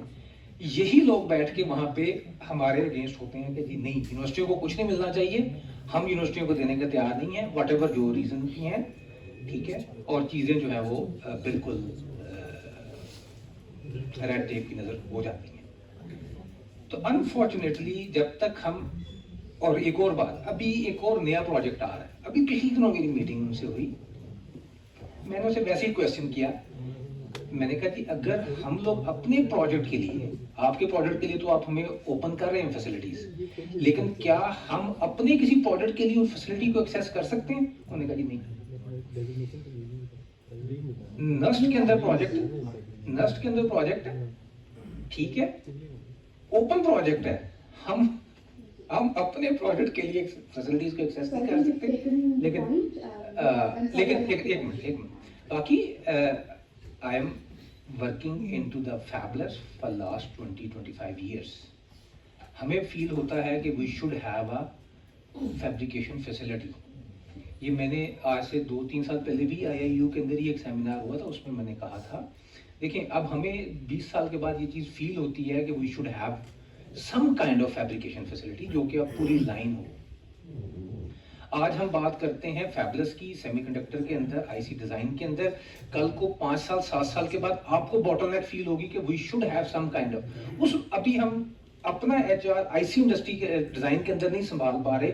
यही लोग बैठ के वहाँ पे हमारे अगेंस्ट होते हैं कि जी नहीं, यूनिवर्सिटियों को कुछ नहीं मिलना चाहिए, हम यूनिवर्सिटियों को देने का तैयार नहीं है, वट एवर जो रीजन की हैं, ठीक है। और चीज़ें जो है वो बिल्कुल रेड टेप की नज़र हो जाती हैं। तो अनफॉर्चुनेटली जब तक हम, और एक और बात, अभी एक और नया प्रोजेक्ट आ रहा है। अभी पिछले दिनों मेरी मीटिंग उनसे हुई, मैंने उसे वैसे ही क्वेश्चन किया, मैंने कहा कि अगर हम लोग अपने प्रोजेक्ट के लिए, आपके प्रोजेक्ट के लिए तो आप हमें ओपन कर रहे हैं फैसिलिटीज, लेकिन क्या हम अपने किसी प्रोजेक्ट के लिए उस फैसिलिटी को एक्सेस कर सकते हैं? उन्होंने कहा जी नहीं। नस्ट के अंदर प्रोजेक्ट है, ठीक है, ओपन प्रोजेक्ट है, हम अपने प्रोजेक्ट के लिए फैसिलिटीज को एक्सेस नहीं कर सकते। लेकिन एक मिनट बाकी, I am working into the fabulous for last 20-25 years। हमें फील होता है कि we should have a fabrication facility. ये मैंने आज से 2-3 साल पहले भी IIU के अंदर ही एक सेमिनार हुआ था, उसमें मैंने कहा था। देखिए अब हमें 20 साल के बाद ये चीज़ फील होती है कि we should have some kind of fabrication facility जो कि अब पूरी लाइन हो। आज हम बात करते हैं फैबुलस की, सेमीकंडक्टर के अंदर, IC डिजाइन के अंदर। कल को 5 साल 7 साल के बाद आपको बॉटलनेक फील होगी कि we should have some kind of उस, अभी हम अपना HR IC इंडस्ट्री के डिजाइन के अंदर नहीं संभाल पा रहे,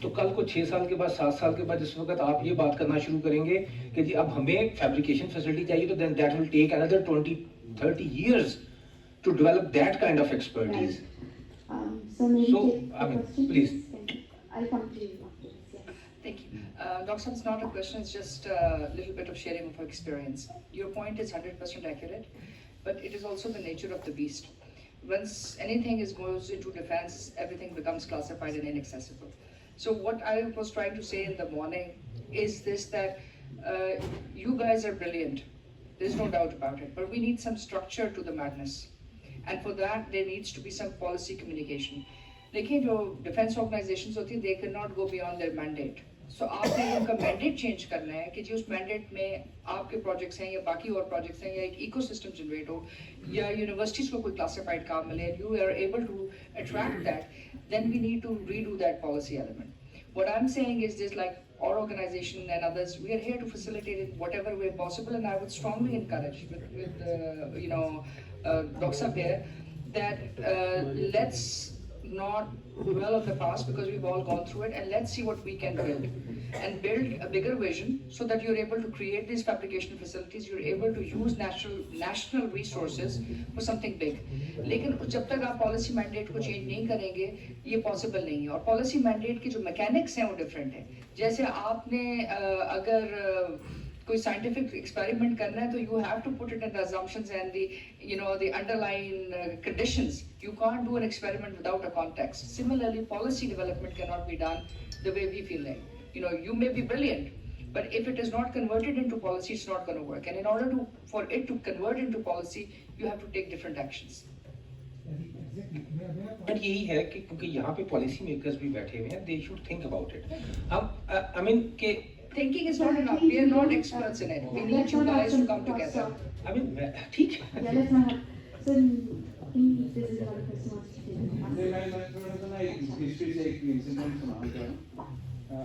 तो कल को 6 साल के बाद 7 साल के बाद जिस वक्त आप ये बात करना शुरू करेंगे कि जी अब हमें फैब्रिकेशन फैसिलिटी चाहिए, तो then that will take another 20-30 years to develop that kind of expertise. So, I mean, please. I'll come to you after this. Yeah. Thank you. Dr. It's not a question, it's just a little bit of sharing of experience. Your point is 100% accurate, but it is also the nature of the beast. Once anything goes into defense, everything becomes classified and inaccessible. So what I was trying to say in the morning is this, that you guys are brilliant. There's no doubt about it, but we need some structure to the madness. And for that, there needs to be some policy communication. देखिए जो defence organisations होती है, they cannot go beyond their mandate. So आपने उनका mandate change करना है कि जी उस मैंडेट में आपके प्रोजेक्ट्स हैं या बाकी और प्रोजेक्ट्स हैं, या एक इकोसिस्टम जनरेट हो, या यूनिवर्सिटीज को कोई क्लासिफाइड काम मिले, you are able to attract that, then we need to redo that policy element. What I'm saying is this, like our organization and others, we are here to facilitate it whatever way possible, and I would strongly encourage with Dr. Sab here, that let's not dwell on the past because we've all gone through it, and let's see what we can build a bigger vision so that you're able to create these fabrication facilities, you're able to use national resources for something big. लेकिन जब तक आप policy mandate को change नहीं करेंगे ये possible नहीं है। और पॉलिसी मैंडेट के जो मैकेनिक्स हैं वो डिफरेंट है। जैसे आपने अगर कोई scientific experiment करना है तो you have to put it in the assumptions and the underlying conditions. You can't do an experiment without a context. Similarly, policy development cannot be done the way we feel like. You may be brilliant, but if it is not converted into policy, it's not going to work. And in order for it to convert into policy, you have to take different actions. But यही है कि क्योंकि यहाँ पे policy makers भी बैठे हुए हैं, they should think about it. हम आई मीन के Thinking is not enough. We are not experts in it. We need you guys to come together. I mean ठीक है. Yeah, let's not have. So, I think this is another person wants to take. मैं थोड़ा सा ना एक history से एक incident सुनाना चाह रहा हूँ.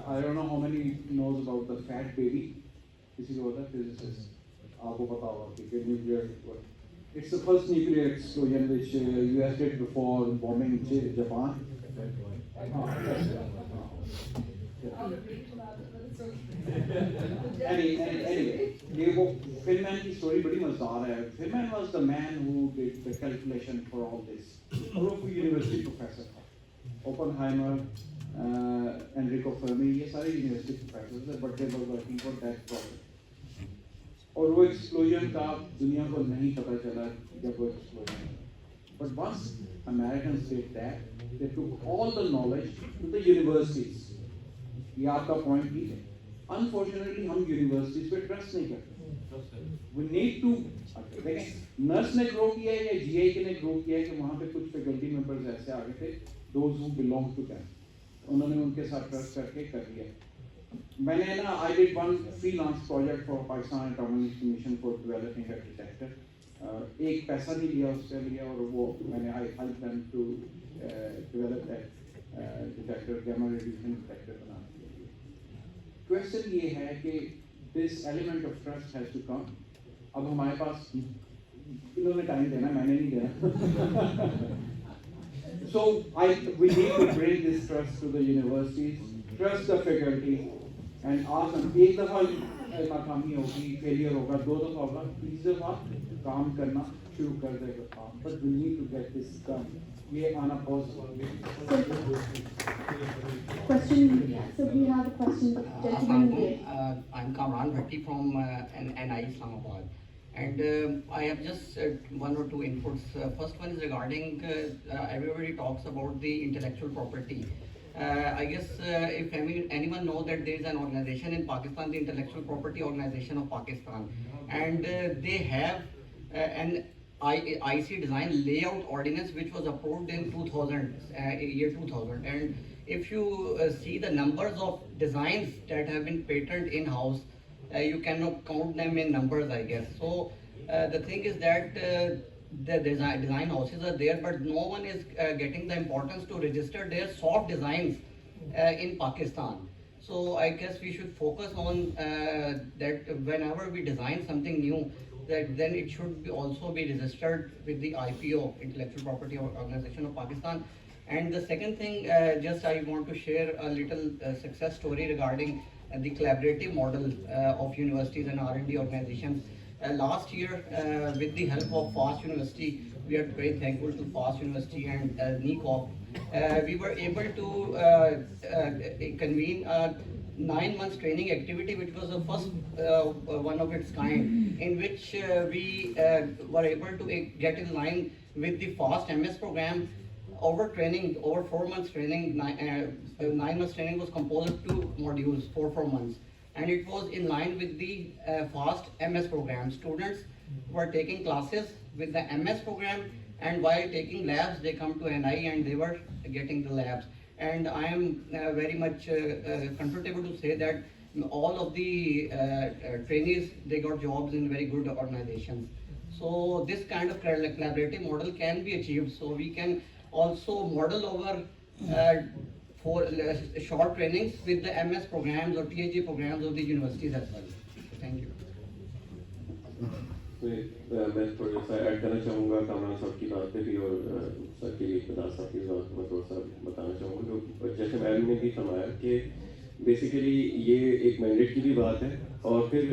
I don't know how many knows about the fat baby. किसी को पता है physicist? आपको पता होगा कि nuclear. It's the first nuclear explosion which US did before bombing Japan. Anyway, ये वो Feynman की story बड़ी मजेदार है. Feynman was the man who did the calculation for all this. वो कोई university professor था. Oppenheimer, Enrico Fermi, ये सारे university professors थे, but they were working for that problem. और वो explosion का दुनिया को नहीं पता चला जब वो explosion हुआ. But once Americans did that, they took all the knowledge to the universities. ये आपका point ही है. Unfortunately, हम universities पे trust नहीं करते. We need to. देखें, nurse ने grow किया है या GI ने grow किया है कि वहाँ पे कुछ faculty members ऐसे आ गए थे, those who belong to them. उन्होंने उनके साथ trust करके कर लिया. मैंने ना I did one freelance project for Pakistan Atomic Commission for developing a detector. एक पैसा नहीं लिया उससे लिया और वो मैंने I helped them to develop that detector, gamma radiation detector बनाने के लिए. Question ये है कि this element of trust has to come. अब हमारे पास इन्होंने टाइम देना, मैंने नहीं देना. So we need to bring this trust to the universities, trust the faculty, and ask them. एक दफा नाकामी होगी, failure होगा, दो दफा होगा, तीसरी दफा काम करना शुरू कर देगा काम. But we need to get this done. ये आना possible. Question. So we have a question. Gentleman here. I'm Kamran Bhatti from NI Islamabad. And I have just one or two inputs. First one is regarding everybody talks about the intellectual property. I guess if anyone knows that there is an organization in Pakistan, the Intellectual Property Organization of Pakistan, and they have an IC design layout ordinance which was approved in 2000, year 2000. And if you see the numbers of designs that have been patented in-house, you cannot count them in numbers, I guess. So the thing is that the design houses are there, but no one is getting the importance to register their soft designs in Pakistan. So I guess we should focus on that whenever we design something new, that then it should also be registered with the IPO, Intellectual Property Organization of Pakistan. And the second thing, just I want to share a little success story regarding the collaborative model of universities and R&D organizations. Last year, with the help of FAST University, we are very thankful to FAST University and NICOP. We were able to convene a 9 months training activity, which was the first one of its kind, in which we were able to get in line with the FAST MS program. Over 4 months training, 9 months training was composed of 2 modules, 4 months. And it was in line with the FAST MS program. Students were taking classes with the MS program, and while taking labs, they come to NI and they were getting the labs. And I am very much comfortable to say that all of the trainees, they got jobs in very good organizations. So this kind of collaborative model can be achieved. So we can also model over for short trainings with the MS programs or PhD programs of the universities as well. Thank you. मैं थोड़ा सा add करना चाहूँगा कामरान साहब की बात पे भी और सर के लिए प्रधान साहब की बात मैं थोड़ा सा बताना चाहूँगा. जो जैसे मैम ने भी फरमाया कि बेसिकली ये एक मैंडेट की भी बात है. और फिर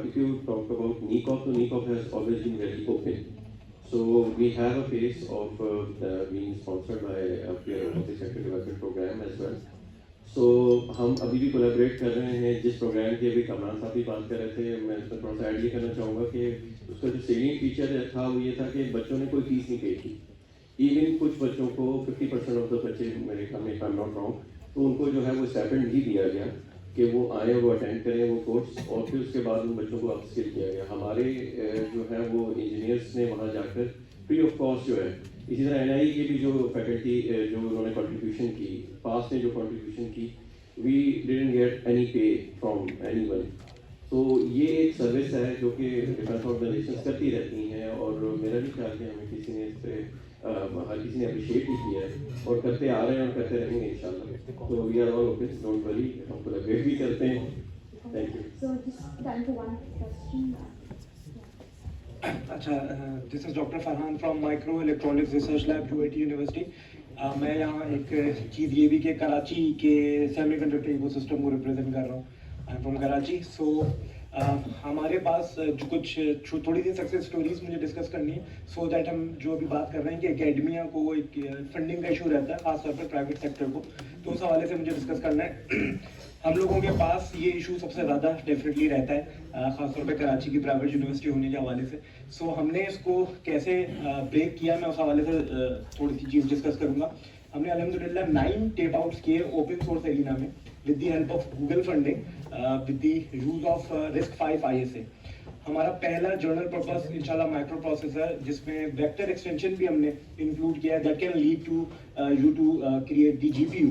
if you talk about NICOP, so NICOP has always been very open. So we have a phase of being sponsored by a peer of the sector development program as well. सो हम अभी भी collaborate कर रहे हैं। जिस programme की अभी कमरान साहब भी बात कर रहे थे, मैं इस पर थोड़ा सा ऐड ये करना चाहूँगा कि उसका जो सेलिंग फीचर था वो ये था कि बच्चों ने कोई फीस नहीं पे की। इवन कुछ बच्चों को 50% ऑफ द बच्चे, मेरे ख्याल में, if I am not wrong, तो उनको जो है वो स्टाइपेंड भी दिया गया कि वो आए, वो अटेंड करें वो कोर्स, और फिर उसके बाद उन बच्चों को अपस्किल किया गया। हमारे जो है वो इंजीनियर्स ने वहाँ जाकर फ्री ऑफ कॉस्ट जो है, इसी तरह NIE की भी जो फैकल्टी जो उन्होंने कंट्रीब्यूशन की, पास ने जो कंट्रीब्यूशन की, वी डिडंट गेट एनी पे फ्रॉम एनीवन। तो ये एक सर्विस है जो कि डिफेंस ऑर्गेनाइजेशन करती रहती हैं, और मेरा भी ख्याल है हमें किसी ने इस पर हर किसी ने अप्रिशिएट भी किया है और करते आ रहे हैं और करते रहेंगे इंशाल्लाह। तो we are all okay, don't worry, हम कोलैबोरेट भी करते हैं। Thank you. So just time for one question. अच्छा, this is doctor Farhan from micro electronics research lab UAT university. मैं यहाँ एक चीज़ ये भी कि कराची के सेमीकंडक्टर इकोसिस्टम को रिप्रेजेंट कर रहा हूँ। I am from Karachi. So हमारे पास जो कुछ थोड़ी सी सक्सेस स्टोरीज मुझे डिस्कस करनी है, सो दैट हम जो अभी बात कर रहे हैं कि एकेडमिया को एक फंडिंग का इशू रहता है, खासतौर पर प्राइवेट सेक्टर को, तो उस हवाले से मुझे डिस्कस करना है। हम लोगों के पास ये इशू सबसे ज़्यादा डेफिनेटली रहता है, खासतौर पे कराची की प्राइवेट यूनिवर्सिटी होने के हवाले से। सो हमने इसको कैसे ब्रेक किया, मैं उस हवाले से थोड़ी सी चीज़ डिस्कस करूँगा। हमने अल्हम्दुलिल्लाह 9 टेप आउट्स किए ओपन सोर्स एरिना में with the help of Google funding, with the use of RISC-V ISA। हमारा पहला जर्नल पर्पस इंशाल्लाह माइक्रो प्रोसेसर, जिसमें वेक्टर एक्सटेंशन भी हमने इंक्लूड किया है, that can lead to you to create the GPU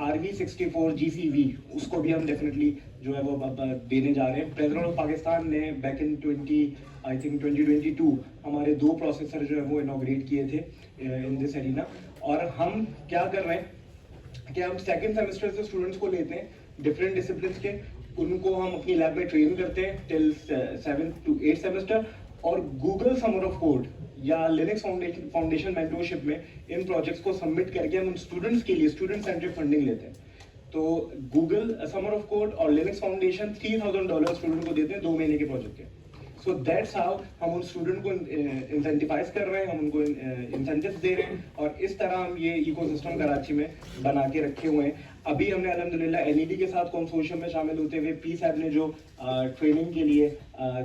RV64 GCV, उसको भी हम डेफिनेटली जो है वो देने जा रहे हैं। प्रेसिडेंट ऑफ पाकिस्तान ने बैक इन 2022 हमारे 2 प्रोसेसर जो है वो इनॉग्रेट किए थे इन दिस एरिना। और हम क्या कर रहे हैं कि हम सेकेंड सेमेस्टर से स्टूडेंट्स को लेते हैं डिफरेंट डिसिप्लिन के, उनको हम अपनी लैब में ट्रेन करते हैं till 7th to 8th semester, और गूगल समर ऑफ कोड या लिनक्स फाउंडेशन मेंटरशिप में इन प्रोजेक्ट्स को सबमिट करके हम उन स्टूडेंट्स के लिए स्टूडेंट सेंट्रिक फंडिंग लेते हैं। तो गूगल समर ऑफ कोड और लिनक्स फाउंडेशन $3000 स्टूडेंट को देते हैं 2 महीने के प्रोजेक्ट के। सो दैट्स हाउ हम उन स्टूडेंट को इंसेंटिवाइज कर रहे हैं, हम उनको इंसेंटिव्स दे रहे हैं, और इस तरह हम ये इकोसिस्टम कराची में बना के रखे हुए हैं। अभी हमने अल्हम्दुलिल्लाह NED के साथ कंसोर्शियम में शामिल होते हुए PSAB ने जो ट्रेनिंग के लिए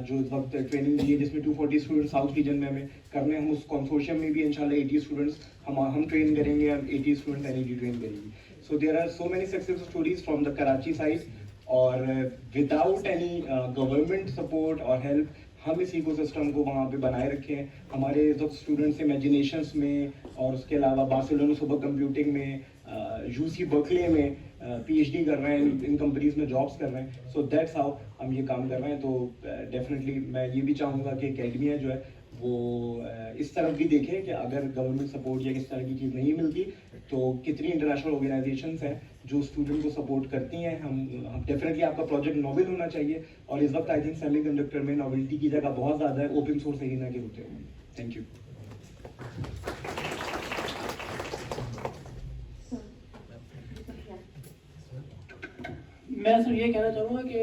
जो वक्त ट्रेनिंग दी है, जिसमें 240 स्टूडेंट्स साउथ रीजन में हमें करने, हम उस कंसोर्शियम में भी इंशाल्लाह 80 स्टूडेंट्स हम ट्रेन करेंगे, हम 80 स्टूडेंट्स NED ट्रेन करेंगे। So there are so many success stories from the Karachi side, और विदाउट एनी गवर्नमेंट सपोर्ट और हेल्प हम इस इकोसिस्टम को वहाँ पे बनाए रखे हैं। हमारे स्टूडेंट्स इमेजिनेशंस में, और उसके अलावा बार्सिलोना सुपर कंप्यूटिंग में, UC बर्कले में PhD कर रहे हैं, इन कंपनीज में जॉब्स कर रहे हैं। सो दैट्स हाउ हम ये काम कर रहे हैं। तो डेफिनेटली मैं ये भी चाहूँगा कि एकेडमिया जो है वो इस तरफ भी देखें कि अगर गवर्नमेंट सपोर्ट या किस तरह की चीज़ नहीं मिलती, तो कितनी इंटरनेशनल ऑर्गेनाइजेशंस हैं जो स्टूडेंट को सपोर्ट करती हैं। हम डेफिनेटली आपका प्रोजेक्ट नोवेल होना चाहिए, और इस वक्त आई थिंक सेमीकंडक्टर में नोवेल्टी की जगह बहुत ज़्यादा है ओपन सोर्स एरिना के होते हुए। Thank you. मैं सर ये कहना चाहूँगा कि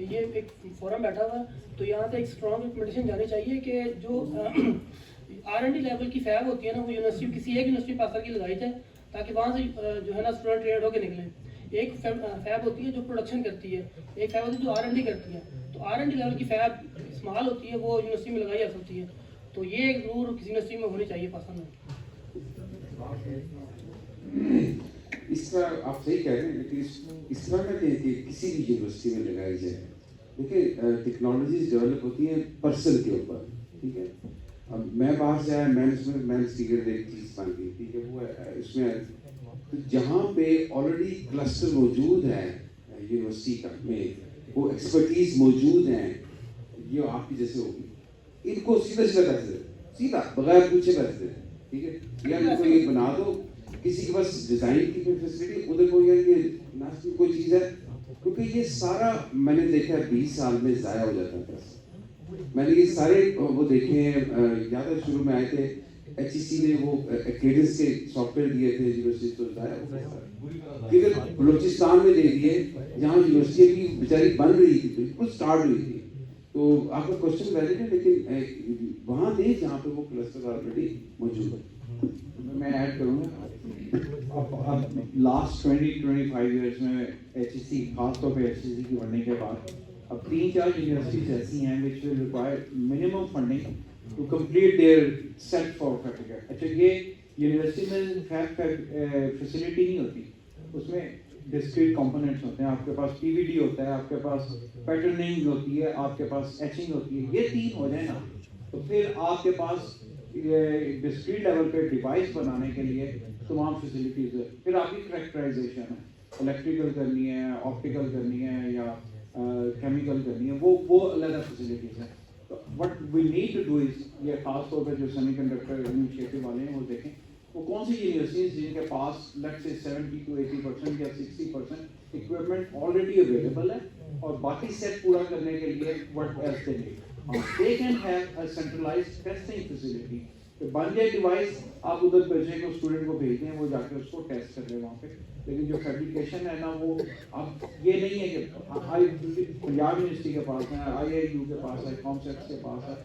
ये एक फोरम बैठा हुआ, तो यहाँ से एक स्ट्रॉन्ग रिकमेंडेशन जानी चाहिए कि जो R&D लेवल की फैब होती है ना, वो यूनिवर्सिटी किसी एक यूनिवर्सिटी पास की लगाई जाए, ताकि वहाँ से जो है ना स्टूडेंट ट्रेड होकर निकले। एक फैब होती है जो प्रोडक्शन करती है, एक फैब होती है जो R&D करती है। तो R&D लेवल की फैब इस्तेमाल होती है, वो यूनिवर्सिटी में लगाई जा सकती है। तो ये एक जरूर किसी यूनिवर्सिटी में होनी चाहिए पाकिस्तान में। इस तरह आप सही कह रहे हैं, लेकिन इस तरह का कि किसी भी यूनिवर्सिटी में लगाई जाए। देखिए, टेक्नोलॉजीज डेवलप होती है पर्सन के ऊपर, ठीक है। अब मैं बाहर से आया, मैंने सीक्रेट एक चीज़ बन गई, ठीक है, वो इसमें तो जहाँ पे ऑलरेडी क्लस्टर मौजूद है यूनिवर्सिटी का में, वो एक्सपर्टीज मौजूद हैं, ये आपकी जैसे होगी, इनको सीधा सीधा पैसे दे, सीधा बगैर पूछे पैसे दे, ठीक है। या इनको ये बना दो, किसी के पास डिज़ाइन की कोई फैसिलिटी, उधर कोई ये नाश्ते कोई चीज़ है, क्योंकि ये सारा मैंने देखा 20 साल में ज़ाया हो जाता है। मैंने ये सारे वो देखे हैं, याद है शुरू में आए थे HEC ने वो एक्रेडिट्स के सॉफ्टवेयर दिए थे यूनिवर्सिटी, तो ज़ाया हो गया। फिर बलूचिस्तान में दे दिए, जहाँ यूनिवर्सिटी भी बेचारी बन रही थी, बिल्कुल स्टार्ट हुई थी। तो आपका क्वेश्चन वैलिड है, लेकिन वहाँ दे जहाँ पे वो क्लस्टर ऑलरेडी मौजूद है। मैं ऐड करूँगा अब लास्ट 20-25 ईयर्स में HEC खास तौर पे HEC की बनने के बाद अब 3-4 यूनिवर्सिटीज ऐसी हैं which will require minimum funding to complete their set for certificate. अच्छा ये यूनिवर्सिटी में फैसिलिटी नहीं होती, उसमें डिस्क्रीट कंपोनेंट्स होते हैं, आपके पास PVD होता है, आपके पास पैटर्निंग होती है, आपके पास एचिंग होती है, ये 3 हो जाए ना तो फिर आपके पास डिस्क्रीट लेवल पे डिवाइस बनाने के लिए तमाम फैसिलिटीज़ है। फिर आपकी करेक्टराइजेशन है, इलेक्ट्रिकल करनी है, ऑप्टिकल करनी है या केमिकल करनी है, वो अलग फैसिलिटीज़ हैं। तो what we need to do is ये खास तौर पर जो सेमीकंडक्टर इनिशिएटिव वाले हैं वो देखें वो कौन सी यूनिवर्सिटीज़ जिनके पास लेट्स से 70 to 80% या 60% इक्विपमेंट ऑलरेडी अवेलेबल है और बाकी सेट पूरा करने के लिए what else they need. They can have a centralized testing facility. तो बन जाए डिवाइस, आप उधर बच्चे को स्टूडेंट को भेजते हैं, वो जाकर उसको टेस्ट कर रहे हैं वहाँ पे। लेकिन जो फैब्रिकेशन है ना वो अब ये नहीं है कि पंजाब यूनिवर्सिटी के पास है, IIU के पास है, कॉन्सेप्ट के पास है,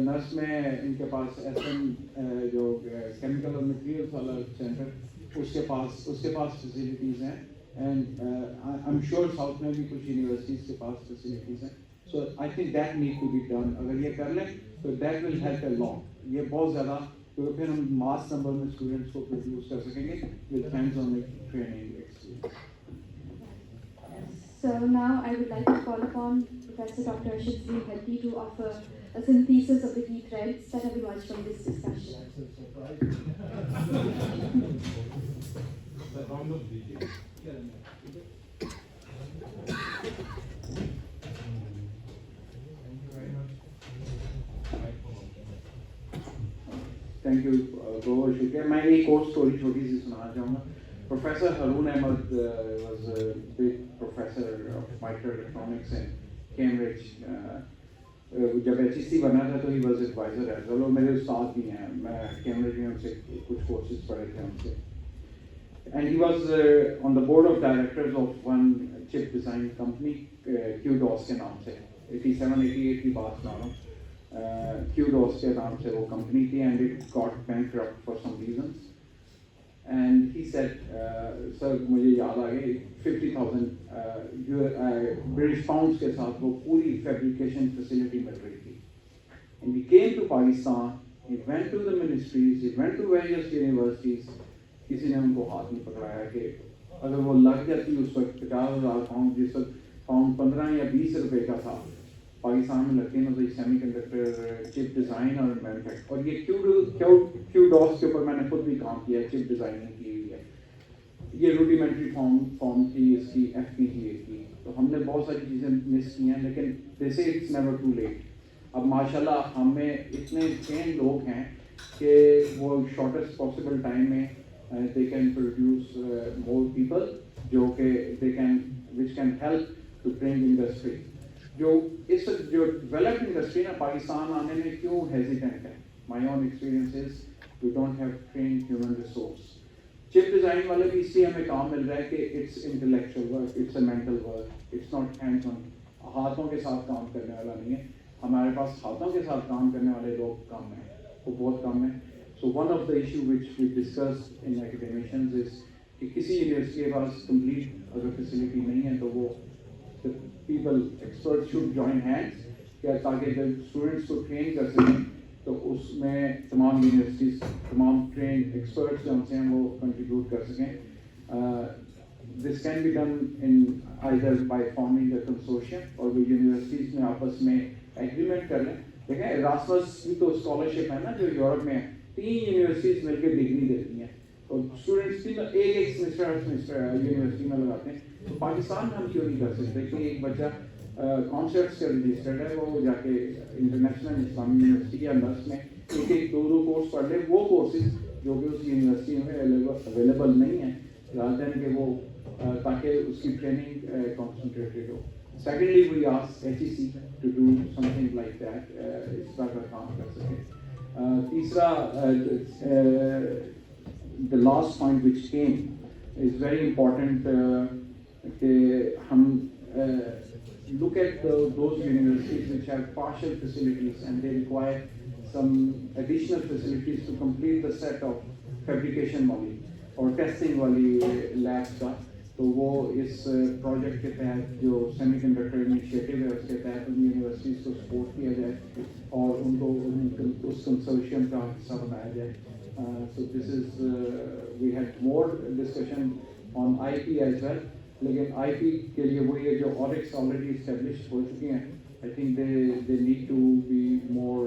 नर्स में इनके पास SM जो केमिकल और मटेरियल्स वाला सेंटर उसके पास फैसिलिटीज़ हैं and I am sure south में भी कुछ यूनिवर्सिटीज़ के पास फैसिलिटीज़ हैं। So I think that need to be done. अगर ये कर लें तो that will help a lot. ये बहुत ज़्यादा तो फिर हम मास नंबर में स्टूडेंट्स को प्रोड्यूस कर सकेंगे with hands-on training experience. So now I would like to call upon Professor Dr. Ashit Bharti to offer a synthesis of the key threads that have emerged from this discussion. Thank you बहुत शुक्रिया। मैं एक और story छोटी सी सुनाना चाहूँगा। Professor Haroon Ahmed was a big professor of micro electronics in Cambridge. जब HEC बना था तो he was adviser as well, मेरे उस्ताद भी हैं, मैं कैम्ब्रिज में उनसे कुछ कोर्सेज पढ़े थे उनसे। And he was on the board of directors of one chip design company QDOS के नाम से। 87-88 की बात बता रहा हूँ। QDOS के नाम से वो कंपनी थी and it got bankrupt for some reasons and he said sir मुझे याद आ गई 50,000 ब्रिटिश पाउंड्स के साथ वो पूरी फैब्रिकेशन फैसिलिटी मिल रही थी। and he came to Pakistan, he went to the ministries, he went to various universities, किसी ने उनको हाथ नहीं पकड़ाया कि अगर वो लग जाती उस वक्त 50,000 पाउंड, जिस वक्त पाउंड 15 या 20 रुपए का था, पाकिस्तान में लगते हैं तो सेमीकंडक्टर चिप डिज़ाइन और मैन्युफैक्चर। और ये QDOS के ऊपर मैंने खुद भी काम किया है, चिप डिज़ाइनिंग की हुई है। ये रूडिमेंट्री फॉर्म थी इसकी FPGA की, तो हमने बहुत सारी चीज़ें मिस की हैं, लेकिन दे से इट्स नेवर टू लेट। अब माशाल्लाह हमें इतने ट्रेन लोग हैं कि वो शॉर्टेस्ट पॉसिबल टाइम में they can produce more people जो कि which can help to bring industry. जो डेवलप्ड इंडस्ट्री ना पाकिस्तान आने में क्यों हेजिटेंट है? My own experience is we don't have trained human resource. Chip design वाले भी इसलिए हमें काम मिल रहा है कि it's intellectual work, it's a mental work, it's not hands on. हाथों के साथ काम करने वाला नहीं है, हमारे पास हाथों के साथ काम करने वाले लोग कम हैं, वो बहुत कम है। So one of the issue which we discuss in academicians is कि किसी यूनिवर्सिटी के पास कंप्लीट अगर फैसिलिटी नहीं है तो वो people experts should join hands क्या ताकि जब स्टूडेंट्स को ट्रेन कर सकें तो उसमें तमाम यूनिवर्सिटीज़ तमाम ट्रेन एक्सपर्ट्स जो हमसे हैं वो कंट्रीब्यूट कर सकें। This can be done in either by forming a consortium और वो यूनिवर्सिटीज़ में आपस में एग्रीमेंट कर लें। देखें एरास्मस की तो स्कॉलरशिप है ना जो यूरोप में है, 3 यूनिवर्सिटीज़ मिलकर डिग्री देती हैं और स्टूडेंट्स की एक सेमेस्टर यूनिवर्सिटी में लगाते हैं। तो पाकिस्तान में हम क्यों नहीं कर सकते कि एक बच्चा कॉन्सेप्ट से रजिस्टर्ड है, वो जाके इंटरनेशनल इस्लामी यूनिवर्सिटी या नर्स में एक 2 कोर्स पढ़ ले, वो कोर्सेज जो कि उस यूनिवर्सिटी में अवेलेबल नहीं है, रादर देन कि वो ताकि उसकी ट्रेनिंग कॉन्सेंट्रेटेड हो। Secondly we ask HEC to do something like that, इस तरह का काम कर सकें। तीसरा the last point which came is very important कि हम look at those universities which have partial facilities and they require some additional facilities to complete the set of fabrication वाली और टेस्टिंग वाली लैब्स का, तो वो इस प्रोजेक्ट के तहत जो सेमीकंडक्टर इनिशिएटिव है उसके तहत उन यूनिवर्सिटीज़ को सपोर्ट किया जाए और उनको उस कंसोर्शियम का हिस्सा बनाया जाए. So this is we had more discussion on IP as well. लेकिन IP के लिए वो ये जो ऑडिट्स ऑलरेडी established हो चुकी हैं, I think they need to be more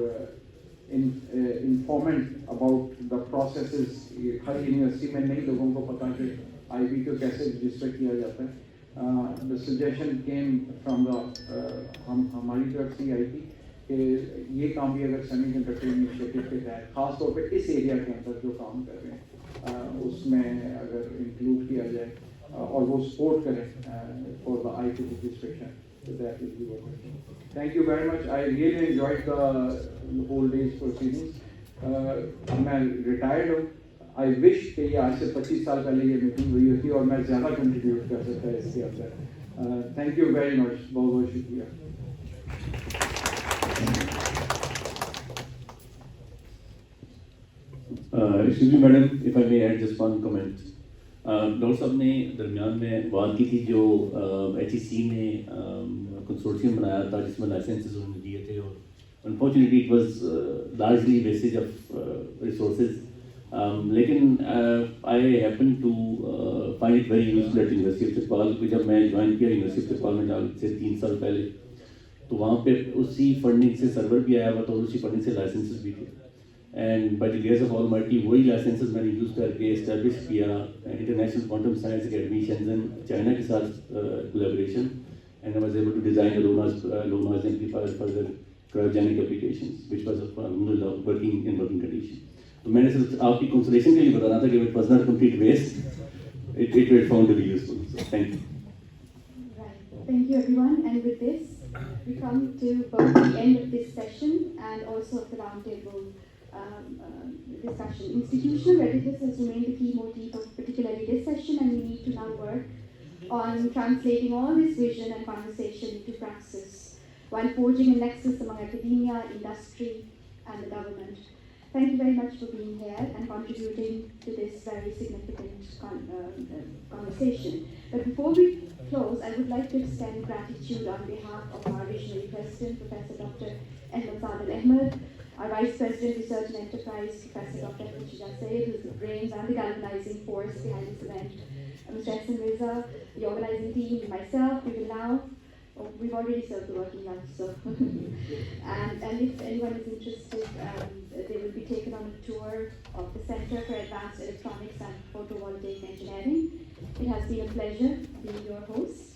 informant about the processes. Her university में नहीं लोगों को पता कि IP को कैसे रजिस्टर किया जाता है. The suggestion came from हमारी तरफ से IP कि ये काम भी अगर सेमीकंडक्टर इनिशिएटिव के तहत खास तौर पे इस एरिया के अंदर जो काम कर रहे हैं उसमें अगर इंक्लूड किया जाए और वो सपोर्ट करें for the IP registration. So that will be what. Thank you very much. I really enjoyed the whole day's proceedings. मैं रिटायर्ड हूँ. I wish कि ये आज से 25 साल पहले ये मीटिंग हुई होती और मैं ज़्यादा कंट्रीब्यूट कर सकता इसके अंदर. Thank you very much. बहुत बहुत शुक्रिया. Excuse me, madam, if I may add just one comment. Doctor साहब ने दरमियान में बात की थी जो HEC ने कंसोर्शियम बनाया था जिसमें लाइसेंसेस उन्होंने दिए थे और unfortunately it was largely basis of resources. लेकिन I happen to find it very useful at university of चिपकाल. जब मैं ज्वाइन किया यूनिवर्सिटी ऑफ चिपकाल में जाल से 3 साल पहले, तो वहाँ पे उसी फंडिंग से सर्वर भी आया हुआ था और उसी फंडिंग से लाइसेंसेस भी थे. And by the grace of almighty वही लाइसेंसेस मैंने यूज़ करके इस्टेब्लिश किया international quantum science academy Shenzhen China के साथ collaboration. And I was able to design low noise amplifier for the cryogenic applications which was अल्हम्दुलिल्लाह working condition. तो मैंने सिर्फ आपकी कंसोलेशन के लिए बताना था कि it was not complete waste, it was found to be useful. Thank you. Thank you everyone, and with this we come to both the end of this session and also of the roundtable discussion. Institutional readiness has remained the key motif of particularly this session, and we need to now work on translating all this vision and conversation into praxis while forging a nexus among academia, industry and the government. Thank you very much for being here and contributing to this very significant conversation. But before we close, I would like to extend gratitude on behalf of our visionary president, Professor Dr. Ahmed Sadel Ahmed, our Vice President, Research and Enterprise, Professor Dr. Khurshida Said, who is the brains and the galvanizing force behind this event, Mr. Ehsan Mirza, the organizing team, myself. We will now, we've already served the working lunch, so and if anyone is interested, they will be taken on a tour of the Center for Advanced Electronics and Photovoltaic Engineering. It has been a pleasure being your host.